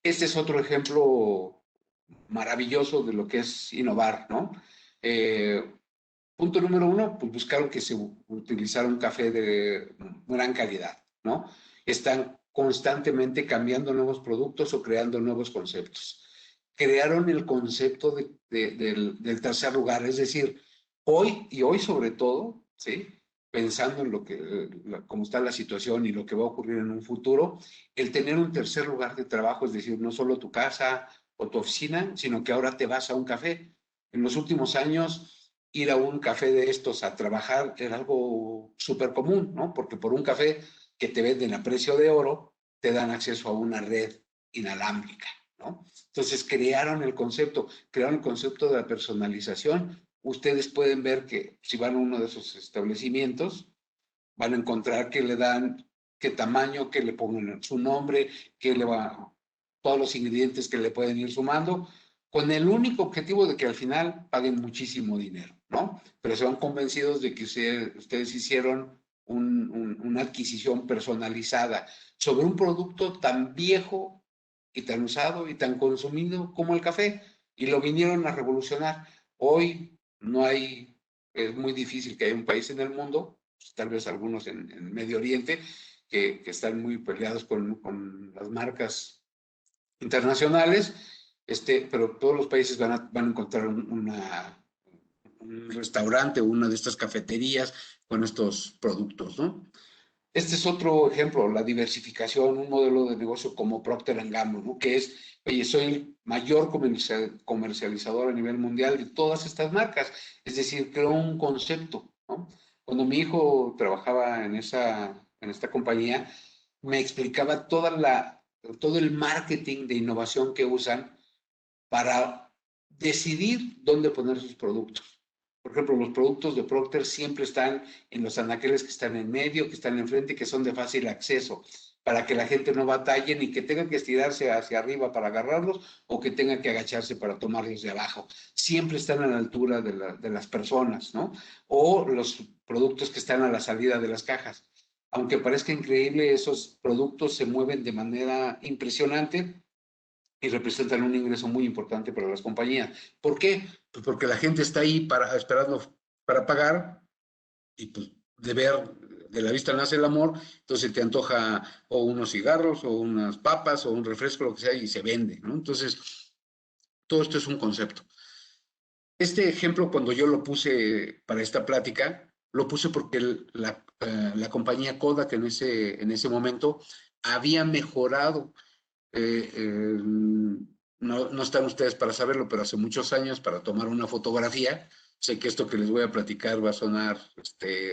Este es otro ejemplo maravilloso de lo que es innovar, ¿no? Punto número uno, pues buscaron que se utilizara un café de gran calidad, ¿no? Están constantemente cambiando nuevos productos o creando nuevos conceptos. Crearon el concepto del tercer lugar, es decir, hoy sobre todo, ¿sí? Pensando en cómo está la situación y lo que va a ocurrir en un futuro, el tener un tercer lugar de trabajo, es decir, no solo tu casa o tu oficina, sino que ahora te vas a un café. En los últimos años, ir a un café de estos a trabajar era algo súper común, ¿no? Porque por un café que te venden a precio de oro, te dan acceso a una red inalámbrica, ¿no? Entonces crearon el concepto de la personalización. Ustedes pueden ver que si van a uno de esos establecimientos, van a encontrar que le dan qué tamaño, que le pongan su nombre, que le va, todos los ingredientes que le pueden ir sumando, con el único objetivo de que al final paguen muchísimo dinero, ¿no? Pero se van convencidos de que ustedes hicieron una adquisición personalizada sobre un producto tan viejo y tan usado y tan consumido como el café, y lo vinieron a revolucionar. Hoy no hay, es muy difícil que haya un país en el mundo, tal vez algunos en Medio Oriente, que están muy peleados con las marcas internacionales, pero todos los países van a encontrar un restaurante o una de estas cafeterías con estos productos, ¿no? Este es otro ejemplo, la diversificación, un modelo de negocio como Procter & Gamble, ¿no? Que es, oye, soy el mayor comercializador a nivel mundial de todas estas marcas. Es decir, creo un concepto, ¿no? Cuando mi hijo trabajaba en esta compañía, me explicaba todo el marketing de innovación que usan para decidir dónde poner sus productos. Por ejemplo, los productos de Procter siempre están en los anaqueles que están en medio, que están enfrente, que son de fácil acceso, para que la gente no batalle ni que tenga que estirarse hacia arriba para agarrarlos o que tenga que agacharse para tomarlos de abajo. Siempre están a la altura de las personas, ¿no? O los productos que están a la salida de las cajas. Aunque parezca increíble, esos productos se mueven de manera impresionante y representan un ingreso muy importante para las compañías. ¿Por qué? Pues porque la gente está ahí esperando para pagar y pues de la vista nace el amor, entonces te antoja o unos cigarros o unas papas o un refresco, lo que sea, y se vende, ¿no? Entonces, todo esto es un concepto. Este ejemplo, cuando yo lo puse para esta plática, lo puse porque la compañía Kodak en ese momento había mejorado no están ustedes para saberlo, pero hace muchos años para tomar una fotografía, sé que esto que les voy a platicar va a sonar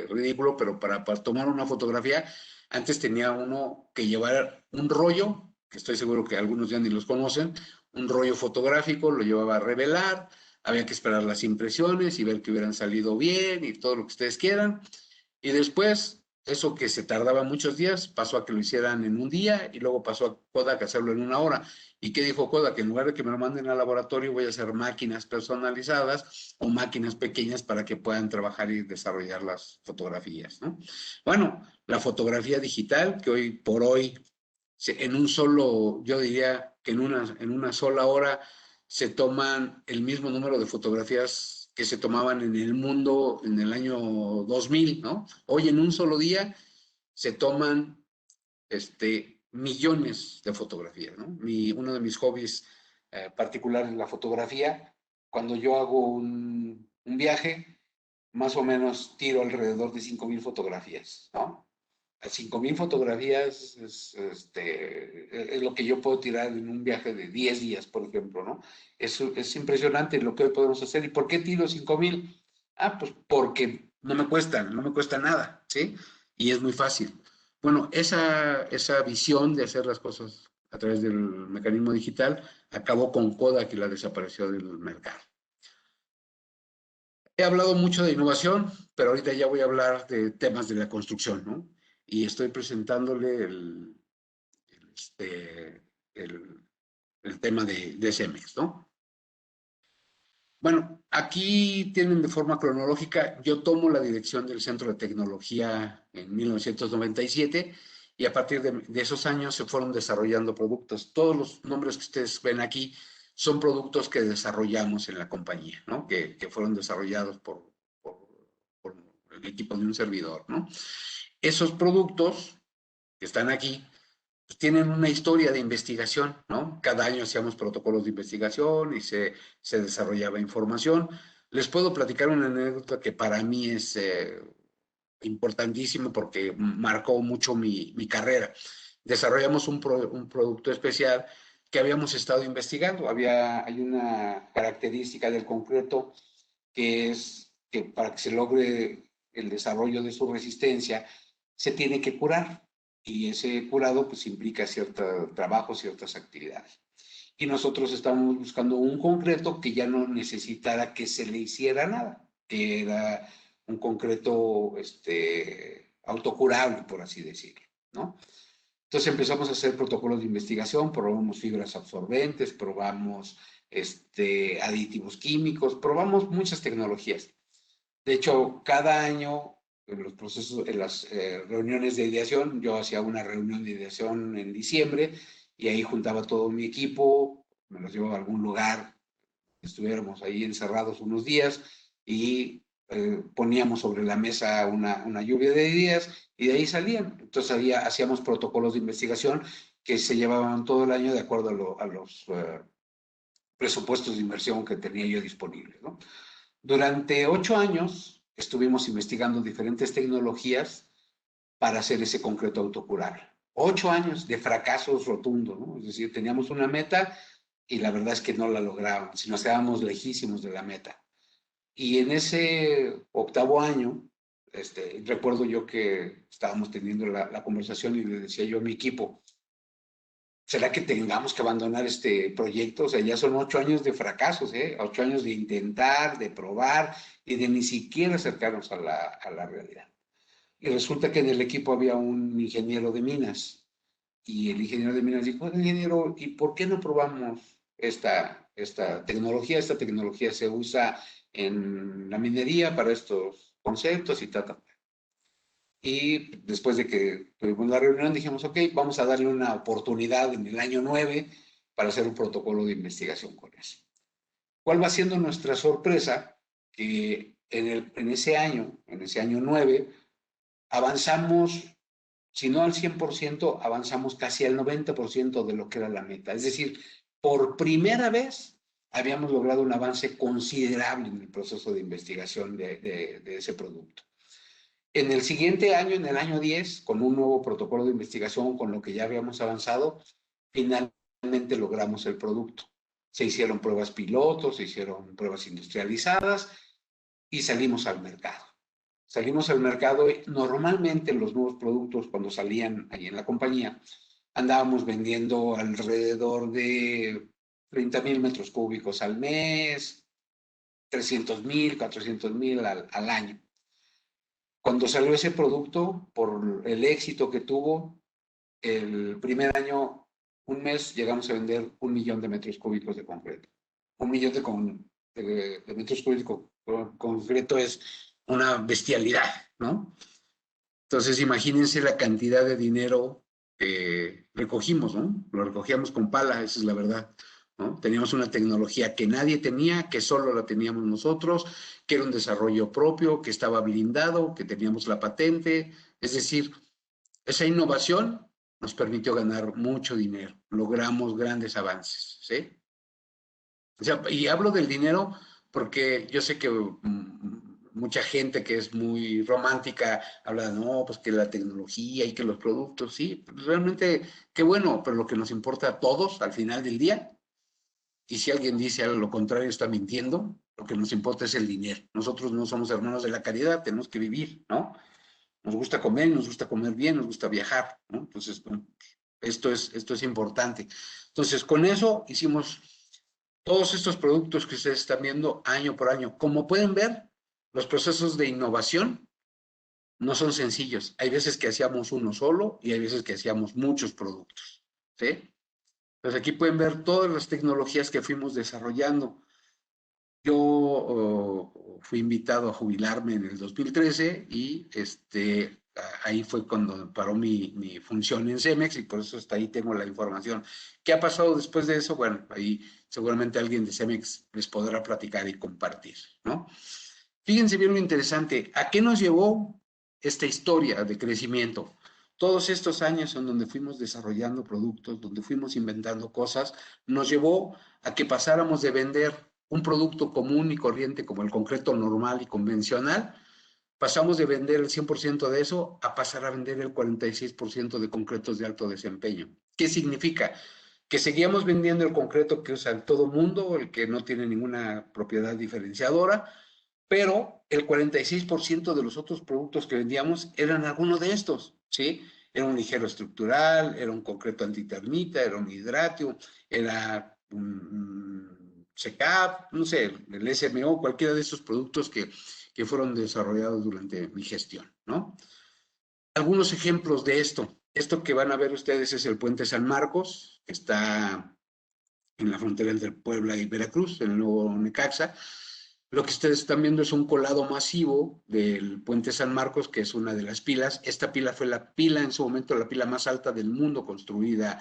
ridículo, pero para tomar una fotografía, antes tenía uno que llevar un rollo, que estoy seguro que algunos ya ni los conocen, un rollo fotográfico, lo llevaba a revelar, había que esperar las impresiones y ver que hubieran salido bien y todo lo que ustedes quieran, y después eso que se tardaba muchos días pasó a que lo hicieran en un día y luego pasó a Kodak a hacerlo en una hora. ¿Y qué dijo Kodak? Que en lugar de que me lo manden al laboratorio voy a hacer máquinas personalizadas o máquinas pequeñas para que puedan trabajar y desarrollar las fotografías, ¿no? Bueno, la fotografía digital, que hoy por hoy, yo diría que en una sola hora se toman el mismo número de fotografías que se tomaban en el mundo en el año 2000, ¿no? Hoy en un solo día se toman millones de fotografías, ¿no? Uno de mis hobbies particulares es la fotografía. Cuando yo hago un viaje, más o menos tiro alrededor de 5,000 fotografías, ¿no? 5,000 fotografías es lo que yo puedo tirar en un viaje de 10 días, por ejemplo, ¿no? Es impresionante lo que hoy podemos hacer. ¿Y por qué tiro 5,000? Ah, pues porque no me cuesta nada, ¿sí? Y es muy fácil. Bueno, esa visión de hacer las cosas a través del mecanismo digital acabó con Kodak y la desaparición del mercado. He hablado mucho de innovación, pero ahorita ya voy a hablar de temas de la construcción, ¿no? Y estoy presentándole el tema de Cemex, ¿no? Bueno, aquí tienen de forma cronológica, yo tomo la dirección del Centro de Tecnología en 1997 y a partir de esos años se fueron desarrollando productos. Todos los nombres que ustedes ven aquí son productos que desarrollamos en la compañía, ¿no? Que fueron desarrollados por el equipo de un servidor, ¿no? Esos productos que están aquí pues, tienen una historia de investigación, ¿no? Cada año hacíamos protocolos de investigación y se desarrollaba información. Les puedo platicar una anécdota que para mí es importantísimo porque marcó mucho mi carrera. Desarrollamos un producto especial que habíamos estado investigando. Hay una característica del concreto que es que para que se logre el desarrollo de su resistencia, se tiene que curar. Y ese curado pues implica cierto trabajo, ciertas actividades. Y nosotros estábamos buscando un concreto que ya no necesitara que se le hiciera nada, que era un concreto autocurable, por así decirlo, ¿no? Entonces empezamos a hacer protocolos de investigación, probamos fibras absorbentes, probamos aditivos químicos, probamos muchas tecnologías. De hecho, cada año en los procesos, en las reuniones de ideación, yo hacía una reunión de ideación en diciembre y ahí juntaba todo mi equipo, me los llevaba a algún lugar, estuviéramos ahí encerrados unos días y poníamos sobre la mesa una lluvia de ideas y de ahí salían. Entonces hacíamos protocolos de investigación que se llevaban todo el año de acuerdo a los presupuestos de inversión que tenía yo disponibles, ¿no? Durante 8 años estuvimos investigando diferentes tecnologías para hacer ese concreto autocurable. 8 años de fracasos rotundos, ¿no? Es decir, teníamos una meta y la verdad es que no la lográbamos, si nos quedábamos lejísimos de la meta. Y en ese 8º año, recuerdo yo que estábamos teniendo la conversación y le decía yo a mi equipo, ¿será que tengamos que abandonar este proyecto? O sea, ya son 8 años de fracasos, 8 años de intentar, de probar y de ni siquiera acercarnos a la realidad. Y resulta que en el equipo había un ingeniero de minas. Y el ingeniero de minas dijo, ingeniero, ¿y por qué no probamos esta tecnología? Esta tecnología se usa en la minería para estos conceptos y tal. Y después de que tuvimos la reunión, dijimos, ok, vamos a darle una oportunidad en el año 9 para hacer un protocolo de investigación con eso. ¿Cuál va siendo nuestra sorpresa? Que en ese año 9, avanzamos, si no al 100%, avanzamos casi al 90% de lo que era la meta. Es decir, por primera vez habíamos logrado un avance considerable en el proceso de investigación de ese producto. En el siguiente año, en el año 10, con un nuevo protocolo de investigación, con lo que ya habíamos avanzado, finalmente logramos el producto. Se hicieron pruebas pilotos, se hicieron pruebas industrializadas y salimos al mercado. Salimos al mercado y normalmente los nuevos productos, cuando salían ahí en la compañía, andábamos vendiendo alrededor de 30,000 metros cúbicos al mes, 300,000, 400,000 al año. Cuando salió ese producto, por el éxito que tuvo, el primer año, un mes, llegamos a vender 1,000,000 de metros cúbicos de concreto. 1,000,000 de metros cúbicos de concreto es una bestialidad, ¿no? Entonces, imagínense la cantidad de dinero que recogimos, ¿no? Lo recogíamos con pala, esa es la verdad, ¿no? Teníamos una tecnología que nadie tenía, que solo la teníamos nosotros, que era un desarrollo propio, que estaba blindado, que teníamos la patente. Es decir, esa innovación nos permitió ganar mucho dinero. Logramos grandes avances, ¿sí? O sea, y hablo del dinero porque yo sé que mucha gente que es muy romántica habla de, no, pues que la tecnología y que los productos, sí, realmente, qué bueno, pero lo que nos importa a todos al final del día, y si alguien dice algo lo contrario está mintiendo, lo que nos importa es el dinero. Nosotros no somos hermanos de la caridad, tenemos que vivir, ¿no? Nos gusta comer bien, nos gusta viajar, ¿no? Entonces, esto es importante. Entonces, con eso hicimos todos estos productos que ustedes están viendo año por año. Como pueden ver, los procesos de innovación no son sencillos. Hay veces que hacíamos uno solo y hay veces que hacíamos muchos productos, ¿sí? Entonces aquí pueden ver todas las tecnologías que fuimos desarrollando. Yo fui invitado a jubilarme en el 2013 y ahí fue cuando paró mi función en Cemex y por eso hasta ahí tengo la información. ¿Qué ha pasado después de eso? Bueno, ahí seguramente alguien de Cemex les podrá platicar y compartir, ¿no? Fíjense bien lo interesante. ¿A qué nos llevó esta historia de crecimiento? Todos estos años en donde fuimos desarrollando productos, donde fuimos inventando cosas, nos llevó a que pasáramos de vender un producto común y corriente como el concreto normal y convencional, pasamos de vender el 100% de eso a pasar a vender el 46% de concretos de alto desempeño. ¿Qué significa? Que seguíamos vendiendo el concreto que usa todo mundo, el que no tiene ninguna propiedad diferenciadora, pero el 46% de los otros productos que vendíamos eran alguno de estos, ¿sí? Era un ligero estructural, era un concreto antitermita, era un hidratio, era un SECAP, no sé, el SMO, cualquiera de estos productos que fueron desarrollados durante mi gestión, ¿no? Algunos ejemplos de esto. Esto que van a ver ustedes es el Puente San Marcos, que está en la frontera entre Puebla y Veracruz, en el nuevo Necaxa. Lo que ustedes están viendo es un colado masivo del Puente San Marcos, que es una de las pilas. Esta pila fue la pila, en su momento, la pila más alta del mundo construida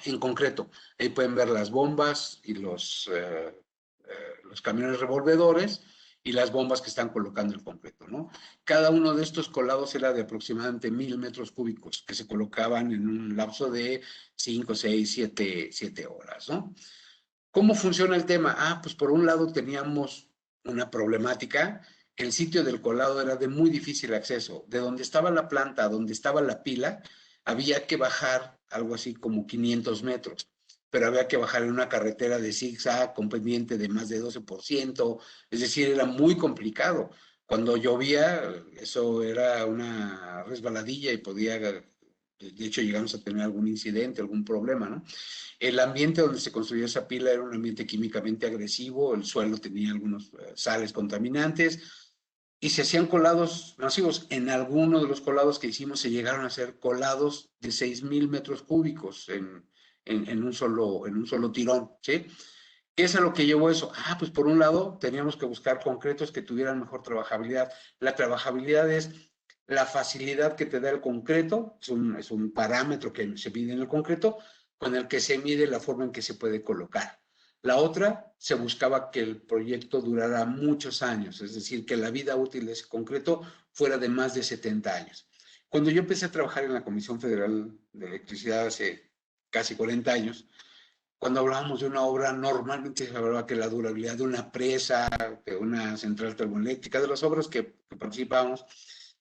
en concreto. Ahí pueden ver las bombas y los camiones revolvedores y las bombas que están colocando el concreto, ¿no? Cada uno de estos colados era de aproximadamente 1000 metros cúbicos que se colocaban en un lapso de 5, 6, 7 horas, ¿no? ¿Cómo funciona el tema? Pues por un lado teníamos una problemática. El sitio del colado era de muy difícil acceso. De donde estaba la planta a donde estaba la pila, había que bajar algo así como 500 metros, pero había que bajar en una carretera de zigzag con pendiente de más de 12%, es decir, era muy complicado. Cuando llovía, eso era una resbaladilla y podía, de hecho, llegamos a tener algún incidente, algún problema, ¿no? El ambiente donde se construyó esa pila era un ambiente químicamente agresivo, el suelo tenía algunos sales contaminantes y se hacían colados masivos. En algunos de los colados que hicimos se llegaron a hacer colados de 6000 metros cúbicos en un solo tirón, ¿sí? ¿Qué es a lo que llevó eso? Pues por un lado teníamos que buscar concretos que tuvieran mejor trabajabilidad. La trabajabilidad es la facilidad que te da el concreto, es un parámetro que se mide en el concreto, con el que se mide la forma en que se puede colocar. La otra, se buscaba que el proyecto durara muchos años, es decir, que la vida útil de ese concreto fuera de más de 70 años. Cuando yo empecé a trabajar en la Comisión Federal de Electricidad hace casi 40 años, cuando hablábamos de una obra, normalmente se hablaba que la durabilidad de una presa, de una central termoeléctrica, de las obras que participábamos,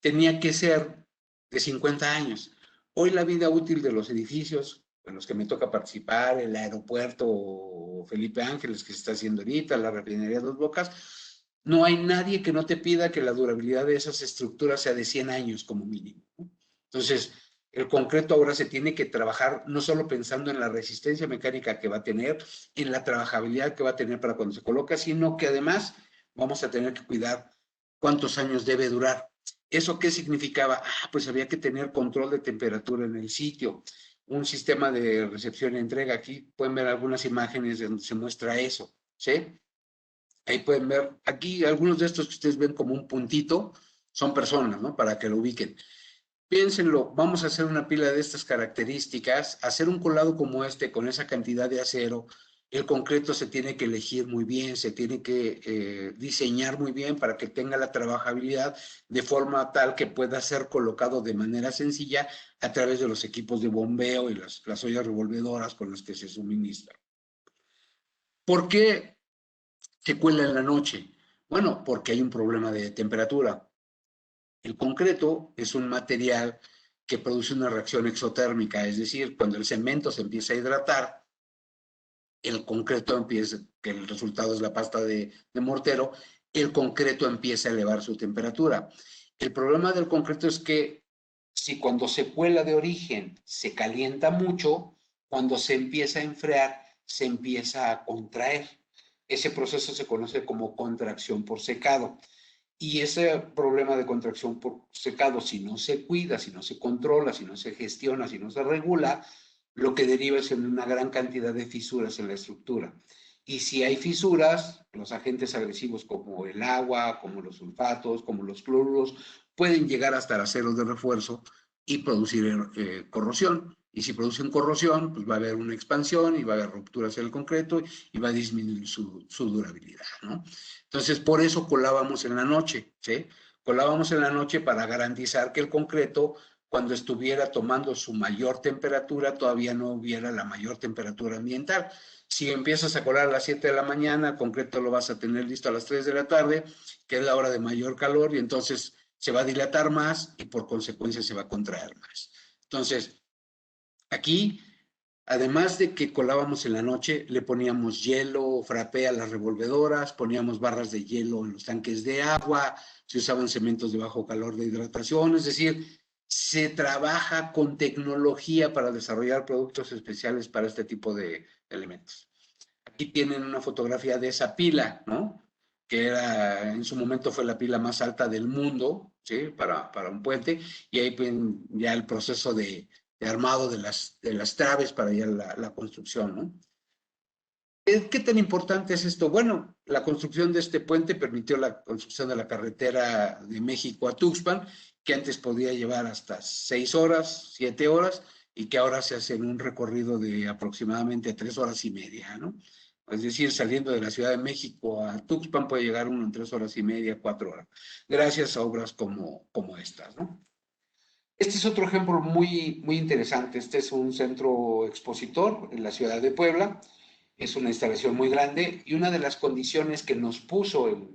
tenía que ser de 50 años. Hoy la vida útil de los edificios en los que me toca participar, el aeropuerto Felipe Ángeles que se está haciendo ahorita, la refinería Dos Bocas, no hay nadie que no te pida que la durabilidad de esas estructuras sea de 100 años como mínimo, ¿no? Entonces, el concreto ahora se tiene que trabajar no solo pensando en la resistencia mecánica que va a tener, en la trabajabilidad que va a tener para cuando se coloca, sino que además vamos a tener que cuidar cuántos años debe durar. ¿Eso qué significaba? Pues había que tener control de temperatura en el sitio, un sistema de recepción y entrega. Aquí pueden ver algunas imágenes donde se muestra eso, ¿sí? Ahí pueden ver, aquí algunos de estos que ustedes ven como un puntito, son personas, ¿no? Para que lo ubiquen. Piénsenlo, vamos a hacer una pila de estas características, hacer un colado como este con esa cantidad de acero, el concreto se tiene que elegir muy bien, se tiene que diseñar muy bien para que tenga la trabajabilidad de forma tal que pueda ser colocado de manera sencilla a través de los equipos de bombeo y las ollas revolvedoras con las que se suministran. ¿Por qué se cuela en la noche? Bueno, porque hay un problema de temperatura. El concreto es un material que produce una reacción exotérmica, es decir, cuando el cemento se empieza a hidratar, el concreto empieza, que el resultado es la pasta de mortero, el concreto empieza a elevar su temperatura. El problema del concreto es que si cuando se cuela de origen se calienta mucho, cuando se empieza a enfriar, se empieza a contraer. Ese proceso se conoce como contracción por secado. Y ese problema de contracción por secado, si no se cuida, si no se controla, si no se gestiona, si no se regula, lo que deriva es en una gran cantidad de fisuras en la estructura. Y si hay fisuras, los agentes agresivos como el agua, como los sulfatos, como los cloruros, pueden llegar hasta el acero de refuerzo y producir corrosión. Y si producen corrosión, pues va a haber una expansión y va a haber rupturas en el concreto y va a disminuir su durabilidad, ¿no? Entonces, por eso colábamos en la noche, ¿sí? Colábamos en la noche para garantizar que el concreto cuando estuviera tomando su mayor temperatura, todavía no hubiera la mayor temperatura ambiental. Si empiezas a colar a las 7 de la mañana, el concreto lo vas a tener listo a las 3 de la tarde, que es la hora de mayor calor, y entonces se va a dilatar más y por consecuencia se va a contraer más. Entonces, aquí, además de que colábamos en la noche, le poníamos hielo, frappé a las revolvedoras, poníamos barras de hielo en los tanques de agua, se usaban cementos de bajo calor de hidratación, es decir, se trabaja con tecnología para desarrollar productos especiales para este tipo de elementos. Aquí tienen una fotografía de esa pila, ¿no? Que era, en su momento fue la pila más alta del mundo, ¿sí? Para un puente, y ahí ven ya el proceso de armado de las traves para ya la construcción, ¿no? ¿Qué tan importante es esto? Bueno, la construcción de este puente permitió la construcción de la carretera de México a Tuxpan, que antes podía llevar hasta 6 horas, 7 horas, y que ahora se hace en un recorrido de aproximadamente 3 horas y media, ¿no? Es decir, saliendo de la Ciudad de México a Tuxpan puede llegar uno en 3 horas y media, 4 horas, gracias a obras como estas, ¿no? Este es otro ejemplo muy, muy interesante. Este es un centro expositor en la ciudad de Puebla. Es una instalación muy grande y una de las condiciones que nos puso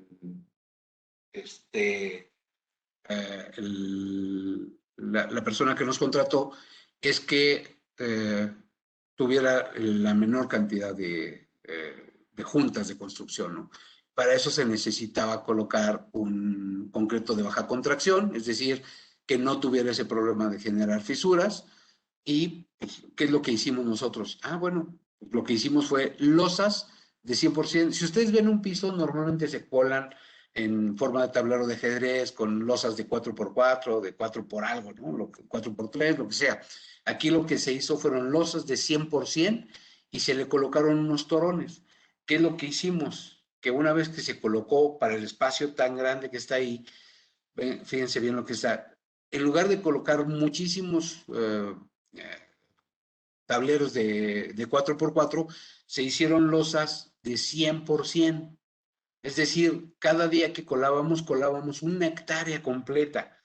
la persona que nos contrató es que tuviera la menor cantidad de juntas de construcción, ¿no? Para eso se necesitaba colocar un concreto de baja contracción, es decir, que no tuviera ese problema de generar fisuras. ¿Y pues, qué es lo que hicimos nosotros? Bueno, lo que hicimos fue losas de 100%. Si ustedes ven un piso, normalmente se colan en forma de tablero de ajedrez, con losas de 4x4, de 4 por algo, ¿no? 4x3, lo que sea. Aquí lo que se hizo fueron losas de 100% y se le colocaron unos torones. ¿Qué es lo que hicimos? Que una vez que se colocó para el espacio tan grande que está ahí, fíjense bien lo que está, en lugar de colocar muchísimos tableros de 4x4, se hicieron losas de 100%. Es decir, cada día que colábamos una hectárea completa.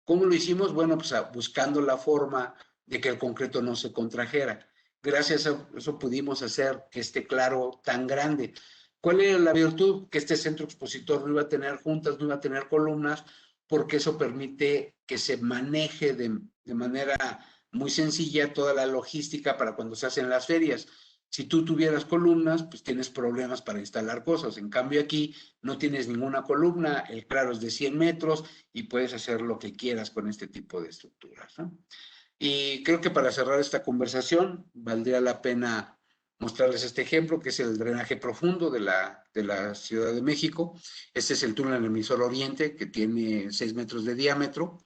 ¿Cómo lo hicimos? Bueno, pues buscando la forma de que el concreto no se contrajera. Gracias a eso pudimos hacer que esté claro tan grande. ¿Cuál era la virtud? Que este centro expositor no iba a tener juntas, no iba a tener columnas, porque eso permite que se maneje de manera muy sencilla toda la logística para cuando se hacen las ferias. Si tú tuvieras columnas, pues tienes problemas para instalar cosas. En cambio aquí no tienes ninguna columna, el claro es de 100 metros y puedes hacer lo que quieras con este tipo de estructuras, ¿no? Y creo que para cerrar esta conversación, valdría la pena mostrarles este ejemplo, que es el drenaje profundo de la Ciudad de México. Este es el túnel emisor oriente, que tiene 6 metros de diámetro.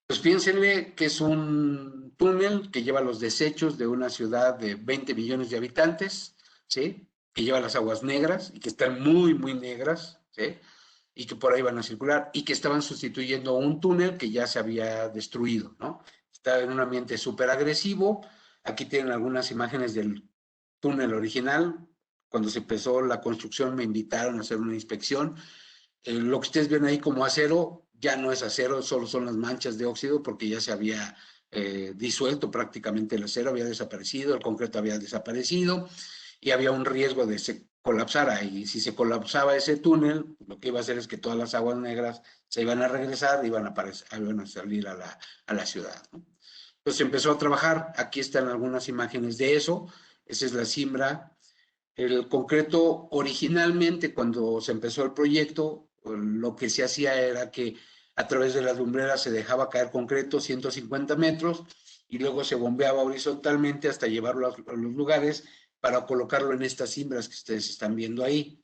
Pues piénsenle que es un túnel que lleva los desechos de una ciudad de 20 millones de habitantes, ¿sí? Que lleva las aguas negras y que están muy, muy negras, ¿sí? Y que por ahí van a circular y que estaban sustituyendo un túnel que ya se había destruido, ¿no? Está en un ambiente súper agresivo. Aquí tienen algunas imágenes del túnel original. Cuando se empezó la construcción me invitaron a hacer una inspección. Lo que ustedes ven ahí como acero ya no es acero, solo son las manchas de óxido porque ya se había disuelto prácticamente el acero, había desaparecido, el concreto había desaparecido y había un riesgo de se colapsara. Y si se colapsaba ese túnel, lo que iba a hacer es que todas las aguas negras se iban a regresar y iban a salir a la ciudad, ¿no? Entonces empezó a trabajar. Aquí están algunas imágenes de eso. Esa es la cimbra. El concreto, originalmente, cuando se empezó el proyecto, lo que se hacía era que a través de las lumbreras se dejaba caer concreto 150 metros y luego se bombeaba horizontalmente hasta llevarlo a los lugares para colocarlo en estas cimbras que ustedes están viendo ahí.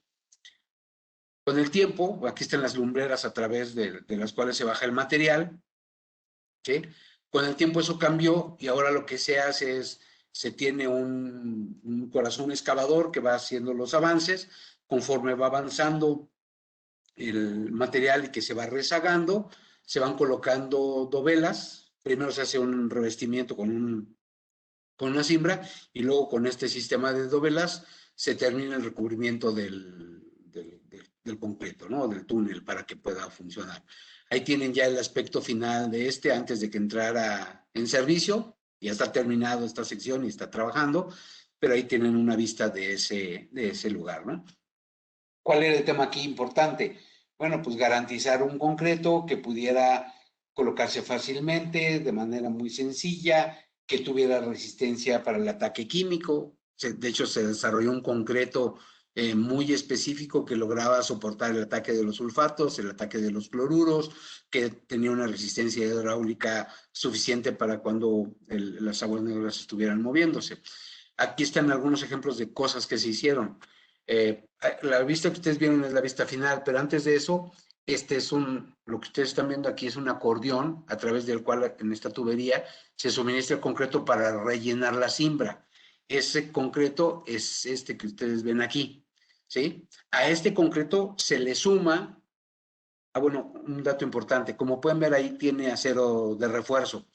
Con el tiempo, aquí están las lumbreras a través de las cuales se baja el material, ¿sí? Con el tiempo eso cambió y ahora lo que se hace es, se tiene un corazón excavador que va haciendo los avances, conforme va avanzando el material y que se va rezagando, se van colocando dovelas, primero se hace un revestimiento con una cimbra y luego con este sistema de dovelas se termina el recubrimiento del concreto, ¿no? Del túnel para que pueda funcionar. Ahí tienen ya el aspecto final de antes de que entrara en servicio. Ya está terminado esta sección y está trabajando, pero ahí tienen una vista de ese lugar, ¿no? ¿Cuál era el tema aquí importante? Bueno, pues garantizar un concreto que pudiera colocarse fácilmente, de manera muy sencilla, que tuviera resistencia para el ataque químico. De hecho, se desarrolló un concreto muy específico que lograba soportar el ataque de los sulfatos, el ataque de los cloruros, que tenía una resistencia hidráulica suficiente para cuando las aguas negras estuvieran moviéndose. Aquí están algunos ejemplos de cosas que se hicieron. La vista que ustedes vieron es la vista final, pero antes de eso, lo que ustedes están viendo aquí es un acordeón a través del cual en esta tubería se suministra el concreto para rellenar la cimbra. Ese concreto es este que ustedes ven aquí, ¿sí? A este concreto se le suma, bueno, un dato importante, como pueden ver ahí tiene acero de refuerzo.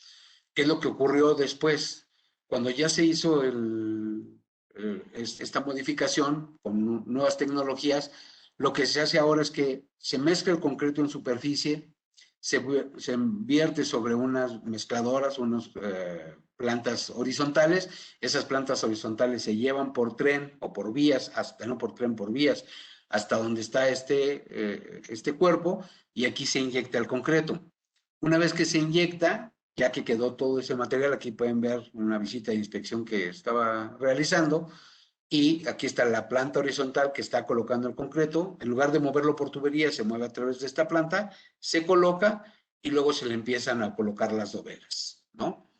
¿Qué es lo que ocurrió después? Cuando ya se hizo esta modificación con nuevas tecnologías, lo que se hace ahora es que se mezcla el concreto en superficie, se invierte sobre unas mezcladoras, unas plantas horizontales. Esas plantas horizontales se llevan por tren o por vías, no por tren, por vías, hasta donde está este cuerpo, y aquí se inyecta el concreto. Una vez que se inyecta, ya que quedó todo ese material, aquí pueden ver una visita de inspección que estaba realizando, y aquí está la planta horizontal que está colocando el concreto. En lugar de moverlo por tubería, se mueve a través de esta planta, se coloca y luego se le empiezan a colocar las dovelas, ¿no?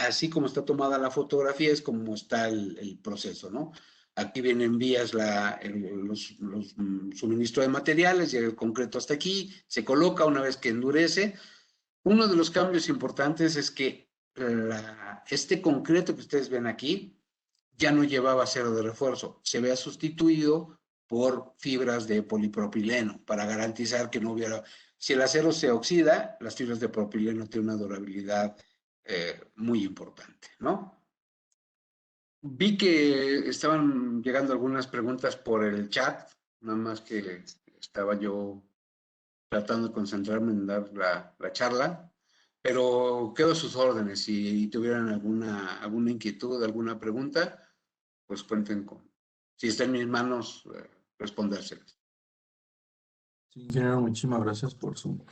Así como está tomada la fotografía es como está el proceso, ¿no? Aquí vienen vías los suministro de materiales, llega el concreto hasta aquí, se coloca una vez que endurece. Uno de los cambios importantes es que este concreto que ustedes ven aquí ya no llevaba acero de refuerzo, se había sustituido por fibras de polipropileno para garantizar que no hubiera... Si el acero se oxida, las fibras de propileno tienen una durabilidad muy importante, ¿no? Vi que estaban llegando algunas preguntas por el chat, nada más que estaba yo tratando de concentrarme en dar la charla, pero quedo a sus órdenes. Si tuvieran alguna inquietud, alguna pregunta, pues cuenten con, si está en mis manos, respondérselas. Sí, ingeniero, muchísimas gracias por su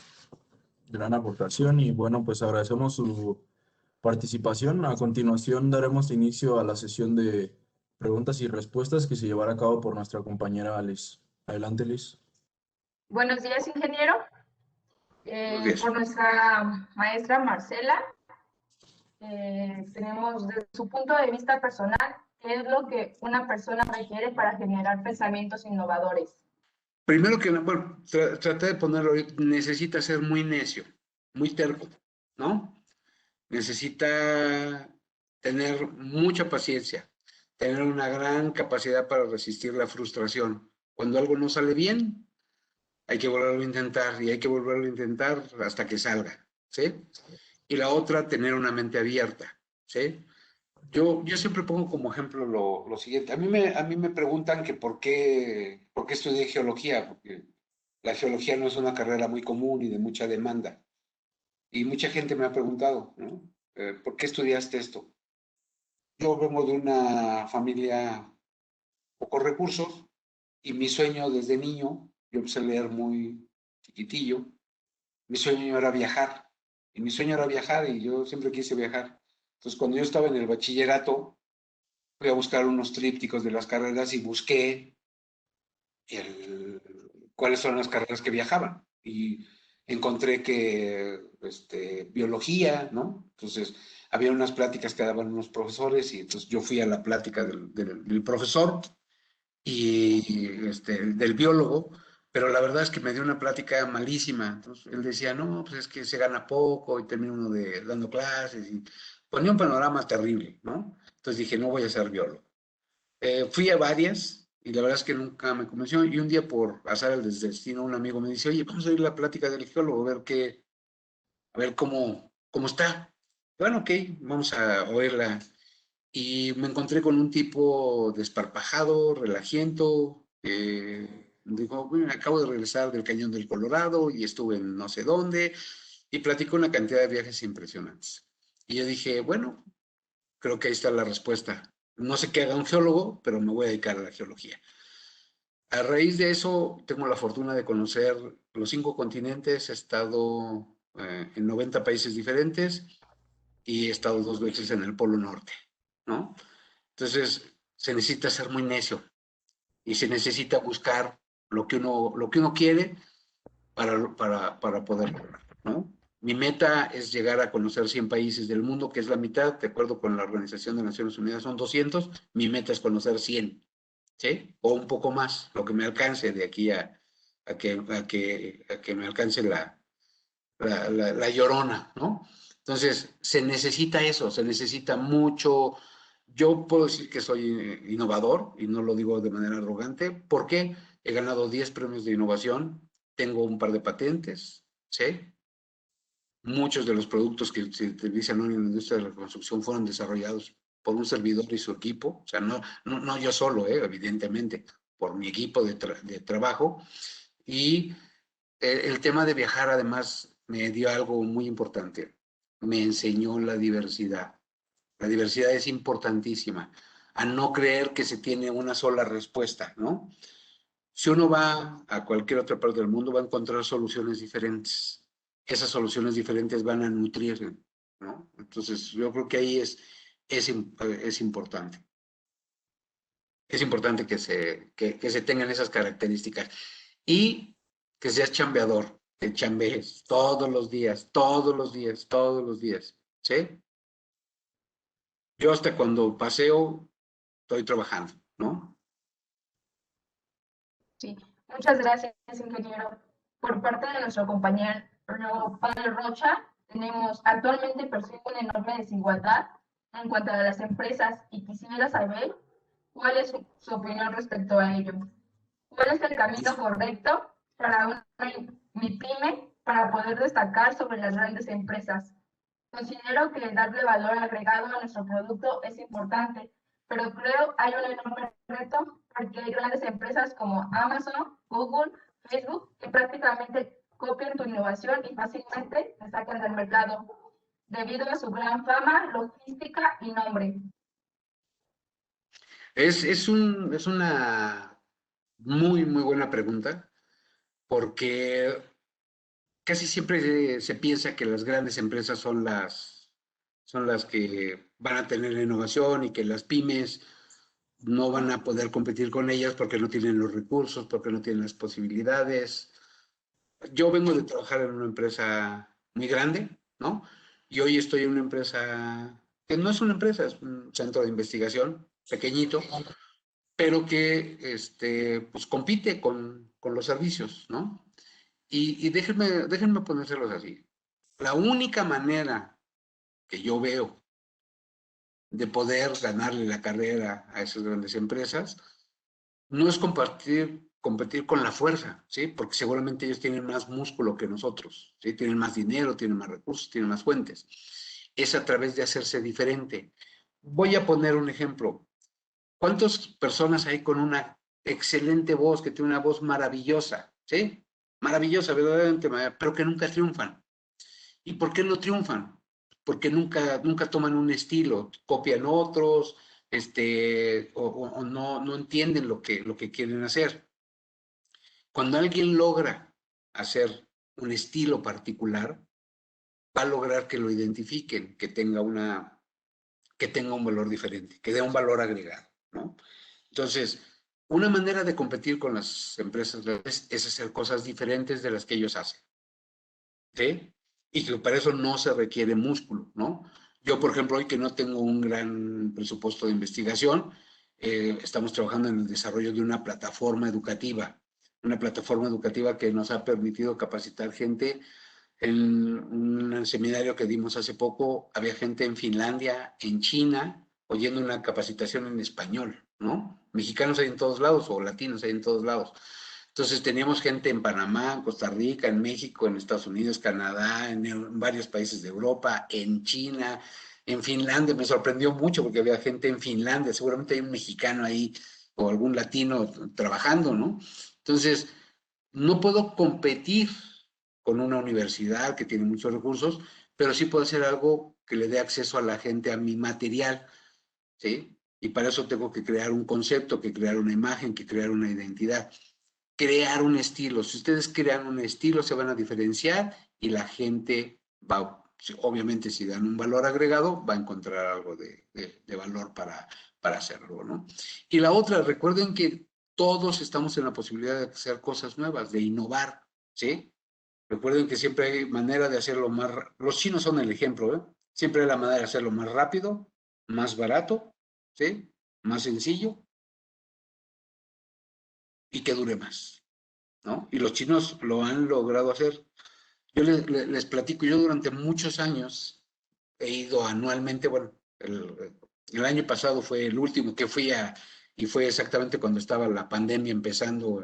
gran aportación y bueno, pues agradecemos su participación. A continuación daremos inicio a la sesión de preguntas y respuestas que se llevará a cabo por nuestra compañera Liz. Adelante, Liz. Buenos días, ingeniero. Por nuestra maestra Marcela, tenemos desde su punto de vista personal, ¿qué es lo que una persona requiere para generar pensamientos innovadores? Primero que nada, bueno, traté de ponerlo, necesita ser muy necio, muy terco, ¿no? Necesita tener mucha paciencia, tener una gran capacidad para resistir la frustración. Cuando algo no sale bien, hay que volverlo a intentar y hay que volverlo a intentar hasta que salga, ¿sí? Y la otra, tener una mente abierta, ¿sí? Yo siempre pongo como ejemplo lo siguiente. A mí me preguntan que por qué estudié geología, porque la geología no es una carrera muy común y de mucha demanda. Y mucha gente me ha preguntado, ¿no? ¿Por qué estudiaste esto? Yo vengo de una familia pocos recursos y mi sueño desde niño, yo empecé a leer muy chiquitillo, mi sueño era viajar. Y mi sueño era viajar y yo siempre quise viajar. Entonces, cuando yo estaba en el bachillerato, fui a buscar unos trípticos de las carreras y busqué cuáles son las carreras que viajaban. Y encontré que biología, ¿no? Entonces, había unas pláticas que daban unos profesores y entonces yo fui a la plática del profesor y del biólogo, pero la verdad es que me dio una plática malísima. Entonces, él decía, no, pues es que se gana poco y termina uno dando clases y ponía un panorama terrible, ¿no? Entonces dije, no voy a ser biólogo. Fui a varias y la verdad es que nunca me convenció. Y un día, por azar del destino, un amigo me dice, oye, vamos a ir a la plática del geólogo, a ver cómo está. Bueno, ok, vamos a oírla. Y me encontré con un tipo desparpajado, relajiento, Dijo, bueno, acabo de regresar del Cañón del Colorado y estuve en no sé dónde, y platicó una cantidad de viajes impresionantes. Y yo dije, bueno, creo que ahí está la respuesta. No sé qué haga un geólogo, pero me voy a dedicar a la geología. A raíz de eso, tengo la fortuna de conocer los 5 continentes, he estado en 90 países diferentes y he estado 2 veces en el Polo Norte, ¿no? Entonces, se necesita ser muy necio y se necesita buscar lo que uno quiere para poder lograr, ¿no? Mi meta es llegar a conocer 100 países del mundo, que es la mitad, de acuerdo con la Organización de Naciones Unidas son 200, mi meta es conocer 100, ¿sí? O un poco más, lo que me alcance de aquí a que me alcance la llorona, ¿no? Entonces, se necesita eso, se necesita mucho. Yo puedo decir que soy innovador y no lo digo de manera arrogante. ¿Por qué? He ganado 10 premios de innovación, tengo un par de patentes, ¿sí? Muchos de los productos que se utilizan hoy en la industria de la construcción fueron desarrollados por un servidor y su equipo, o sea, no yo solo, evidentemente, por mi equipo de trabajo. Y el tema de viajar además me dio algo muy importante, me enseñó la diversidad. La diversidad es importantísima, a no creer que se tiene una sola respuesta, ¿no? Si uno va a cualquier otra parte del mundo, va a encontrar soluciones diferentes. Esas soluciones diferentes van a nutrir, ¿no? Entonces, yo creo que ahí es importante. Es importante que se tengan esas características. Y que seas chambeador, que chambees todos los días, todos los días, todos los días, ¿sí? Yo hasta cuando paseo, estoy trabajando, ¿no? Sí, muchas gracias, ingeniero. Por parte de nuestro compañero Pablo Rocha, tenemos actualmente percibe una enorme desigualdad en cuanto a las empresas y quisiera saber cuál es su opinión respecto a ello. ¿Cuál es el camino correcto para una MIPYME para poder destacar sobre las grandes empresas? Considero que darle valor agregado a nuestro producto es importante, pero creo hay un enorme reto porque hay grandes empresas como Amazon, Google, Facebook que prácticamente copian tu innovación y fácilmente te sacan del mercado debido a su gran fama, logística y nombre. Es una muy, muy buena pregunta, porque casi siempre se piensa que las grandes empresas son las que van a tener la innovación y que las pymes no van a poder competir con ellas porque no tienen los recursos, porque no tienen las posibilidades. Yo vengo de trabajar en una empresa muy grande, ¿no? Y hoy estoy en una empresa que no es una empresa, es un centro de investigación pequeñito, pero que pues compite con los servicios, ¿no? Y déjenme ponérselos así. La única manera que yo veo de poder ganarle la carrera a esas grandes empresas no es competir con la fuerza, ¿sí? Porque seguramente ellos tienen más músculo que nosotros, ¿sí? Tienen más dinero, tienen más recursos, tienen más fuentes. Es a través de hacerse diferente. Voy a poner un ejemplo. ¿Cuántas personas hay con una excelente voz, que tiene una voz maravillosa, ¿sí? Maravillosa, verdaderamente, pero que nunca triunfan. ¿Y por qué no triunfan? Porque nunca toman un estilo, copian otros, o no entienden lo que quieren hacer. Cuando alguien logra hacer un estilo particular, va a lograr que lo identifiquen, que tenga un valor diferente, que dé un valor agregado, ¿no? Entonces, una manera de competir con las empresas es hacer cosas diferentes de las que ellos hacen, ¿sí? Y que para eso no se requiere músculo, ¿no? Yo, por ejemplo, hoy que no tengo un gran presupuesto de investigación, estamos trabajando en el desarrollo de una plataforma educativa que nos ha permitido capacitar gente. En un seminario que dimos hace poco, había gente en Finlandia, en China, oyendo una capacitación en español, ¿no? Mexicanos hay en todos lados, o latinos hay en todos lados. Entonces teníamos gente en Panamá, en Costa Rica, en México, en Estados Unidos, Canadá, en varios países de Europa, en China, en Finlandia. Me sorprendió mucho porque había gente en Finlandia, seguramente hay un mexicano ahí o algún latino trabajando, ¿no? Entonces, no puedo competir con una universidad que tiene muchos recursos, pero sí puedo hacer algo que le dé acceso a la gente a mi material, ¿sí? Y para eso tengo que crear un concepto, que crear una imagen, que crear una identidad, crear un estilo. Si ustedes crean un estilo, se van a diferenciar y la gente va, obviamente si dan un valor agregado, va a encontrar algo de valor para hacerlo, ¿no? Y la otra, recuerden que todos estamos en la posibilidad de hacer cosas nuevas, de innovar, ¿sí? Recuerden que siempre hay manera de hacerlo más, los chinos son el ejemplo, ¿eh? Siempre hay la manera de hacerlo más rápido, más barato, ¿sí? Más sencillo y que dure más, ¿no? Y los chinos lo han logrado hacer. Yo les platico, yo durante muchos años he ido anualmente, bueno, el año pasado fue el último que fui y fue exactamente cuando estaba la pandemia empezando,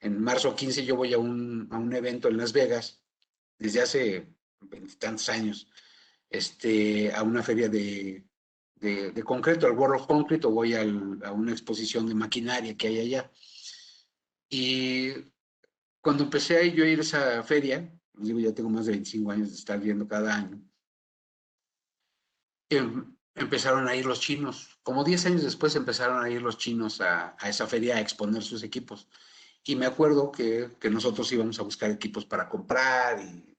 en marzo 15 yo voy a un evento en Las Vegas, desde hace veintitantos años, a una feria de concreto, al World of Concrete, o voy a una exposición de maquinaria que hay allá. Y cuando empecé yo a ir a esa feria, digo, ya tengo más de 25 años de estar yendo cada año, empezaron a ir los chinos. Como 10 años después empezaron a ir los chinos a esa feria a exponer sus equipos. Y me acuerdo que nosotros íbamos a buscar equipos para comprar y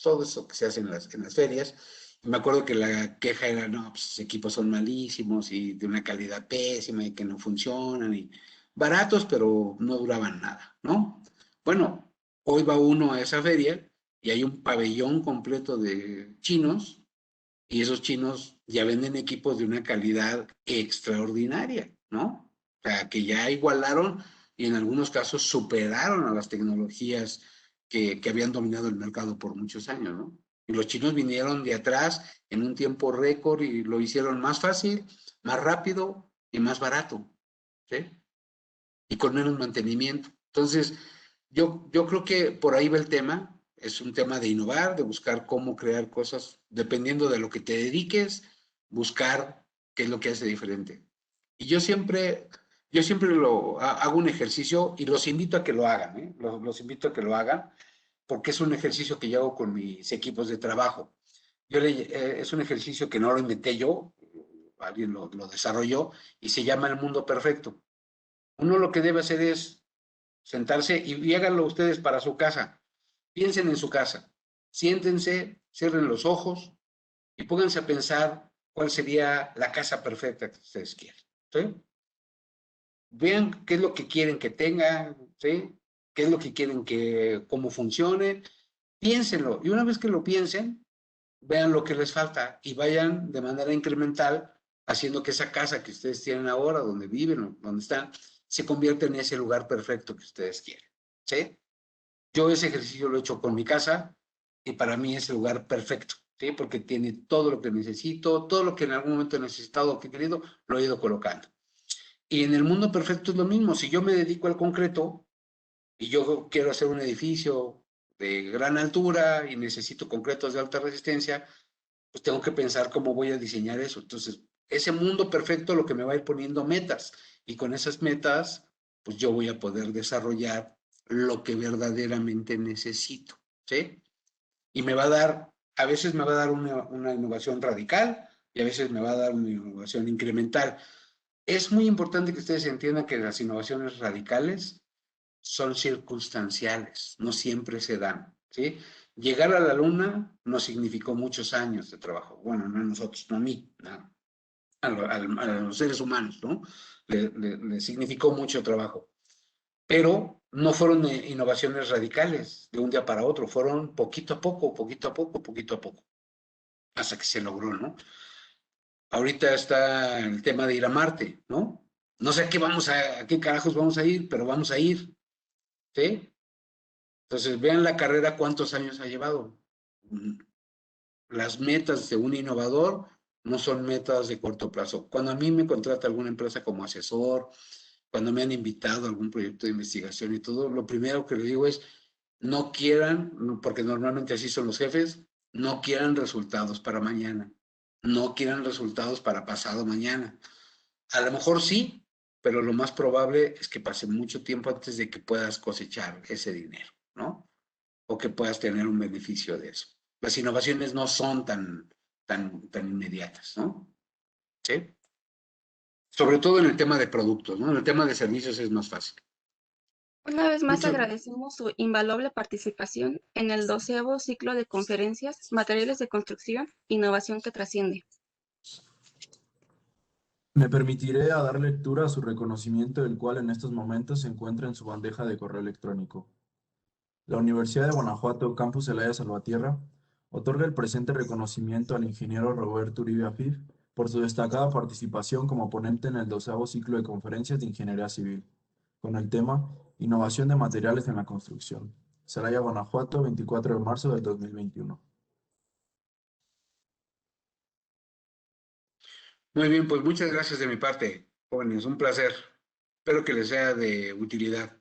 todo eso que se hace en las ferias. Y me acuerdo que la queja era, no, pues los equipos son malísimos y de una calidad pésima y que no funcionan y baratos, pero no duraban nada, ¿no? Bueno, hoy va uno a esa feria y hay un pabellón completo de chinos y esos chinos ya venden equipos de una calidad extraordinaria, ¿no? O sea, que ya igualaron y en algunos casos superaron a las tecnologías que habían dominado el mercado por muchos años, ¿no? Y los chinos vinieron de atrás en un tiempo récord y lo hicieron más fácil, más rápido y más barato, ¿sí? Y con menos mantenimiento. Entonces, yo creo que por ahí va el tema. Es un tema de innovar, de buscar cómo crear cosas, dependiendo de lo que te dediques, buscar qué es lo que hace diferente. Y yo siempre hago un ejercicio y los invito a que lo hagan, ¿eh? Los invito a que lo hagan, porque es un ejercicio que yo hago con mis equipos de trabajo. Es un ejercicio que no lo inventé yo, alguien lo desarrolló y se llama el mundo perfecto. Uno lo que debe hacer es sentarse y háganlo ustedes para su casa. Piensen en su casa, siéntense, cierren los ojos y pónganse a pensar cuál sería la casa perfecta que ustedes quieren, ¿sí? Vean qué es lo que quieren que tengan, ¿sí? Qué es lo que quieren cómo funcione, piénsenlo. Y una vez que lo piensen, vean lo que les falta y vayan de manera incremental haciendo que esa casa que ustedes tienen ahora, donde viven, donde están, se convierta en ese lugar perfecto que ustedes quieren, ¿sí? Yo ese ejercicio lo he hecho con mi casa y para mí es el lugar perfecto, ¿sí? Porque tiene todo lo que necesito, todo lo que en algún momento he necesitado o que he querido, lo he ido colocando. Y en el mundo perfecto es lo mismo. Si yo me dedico al concreto y yo quiero hacer un edificio de gran altura y necesito concretos de alta resistencia, pues tengo que pensar cómo voy a diseñar eso. Entonces, ese mundo perfecto lo que me va a ir poniendo metas y con esas metas, pues yo voy a poder desarrollar lo que verdaderamente necesito, ¿sí? Y me va a dar, a veces me va a dar una innovación radical y a veces me va a dar una innovación incremental. Es muy importante que ustedes entiendan que las innovaciones radicales son circunstanciales, no siempre se dan, ¿sí? Llegar a la luna nos significó muchos años de trabajo. Bueno, no a nosotros, no a mí, no, a los seres humanos, ¿no? Le significó mucho trabajo. Pero no fueron innovaciones radicales de un día para otro, fueron poquito a poco, poquito a poco, poquito a poco, hasta que se logró, ¿no? Ahorita está el tema de ir a Marte, ¿no? No sé a qué carajos vamos a ir, pero vamos a ir, ¿sí? Entonces, vean la carrera cuántos años ha llevado. Las metas de un innovador no son metas de corto plazo. Cuando a mí me contrata alguna empresa como asesor, cuando me han invitado a algún proyecto de investigación y todo, lo primero que les digo es, no quieran, porque normalmente así son los jefes, no quieran resultados para mañana, no quieran resultados para pasado mañana. A lo mejor sí, pero lo más probable es que pase mucho tiempo antes de que puedas cosechar ese dinero, ¿no? O que puedas tener un beneficio de eso. Las innovaciones no son tan inmediatas, ¿no? ¿Sí? Sobre todo en el tema de productos, ¿no? En el tema de servicios es más fácil. Una vez más Mucho, agradecemos su invaluable participación en el 12º ciclo de conferencias Materiales de Construcción, Innovación que Trasciende. Me permitiré a dar lectura a su reconocimiento, el cual en estos momentos se encuentra en su bandeja de correo electrónico. La Universidad de Guanajuato, Campus Celaya Salvatierra, otorga el presente reconocimiento al ingeniero Roberto Uribe Afif por su destacada participación como ponente en el 12º ciclo de conferencias de Ingeniería Civil, con el tema Innovación de materiales en la construcción. Celaya, Guanajuato, 24 de marzo del 2021. Muy bien, pues muchas gracias de mi parte, jóvenes, un placer. Espero que les sea de utilidad.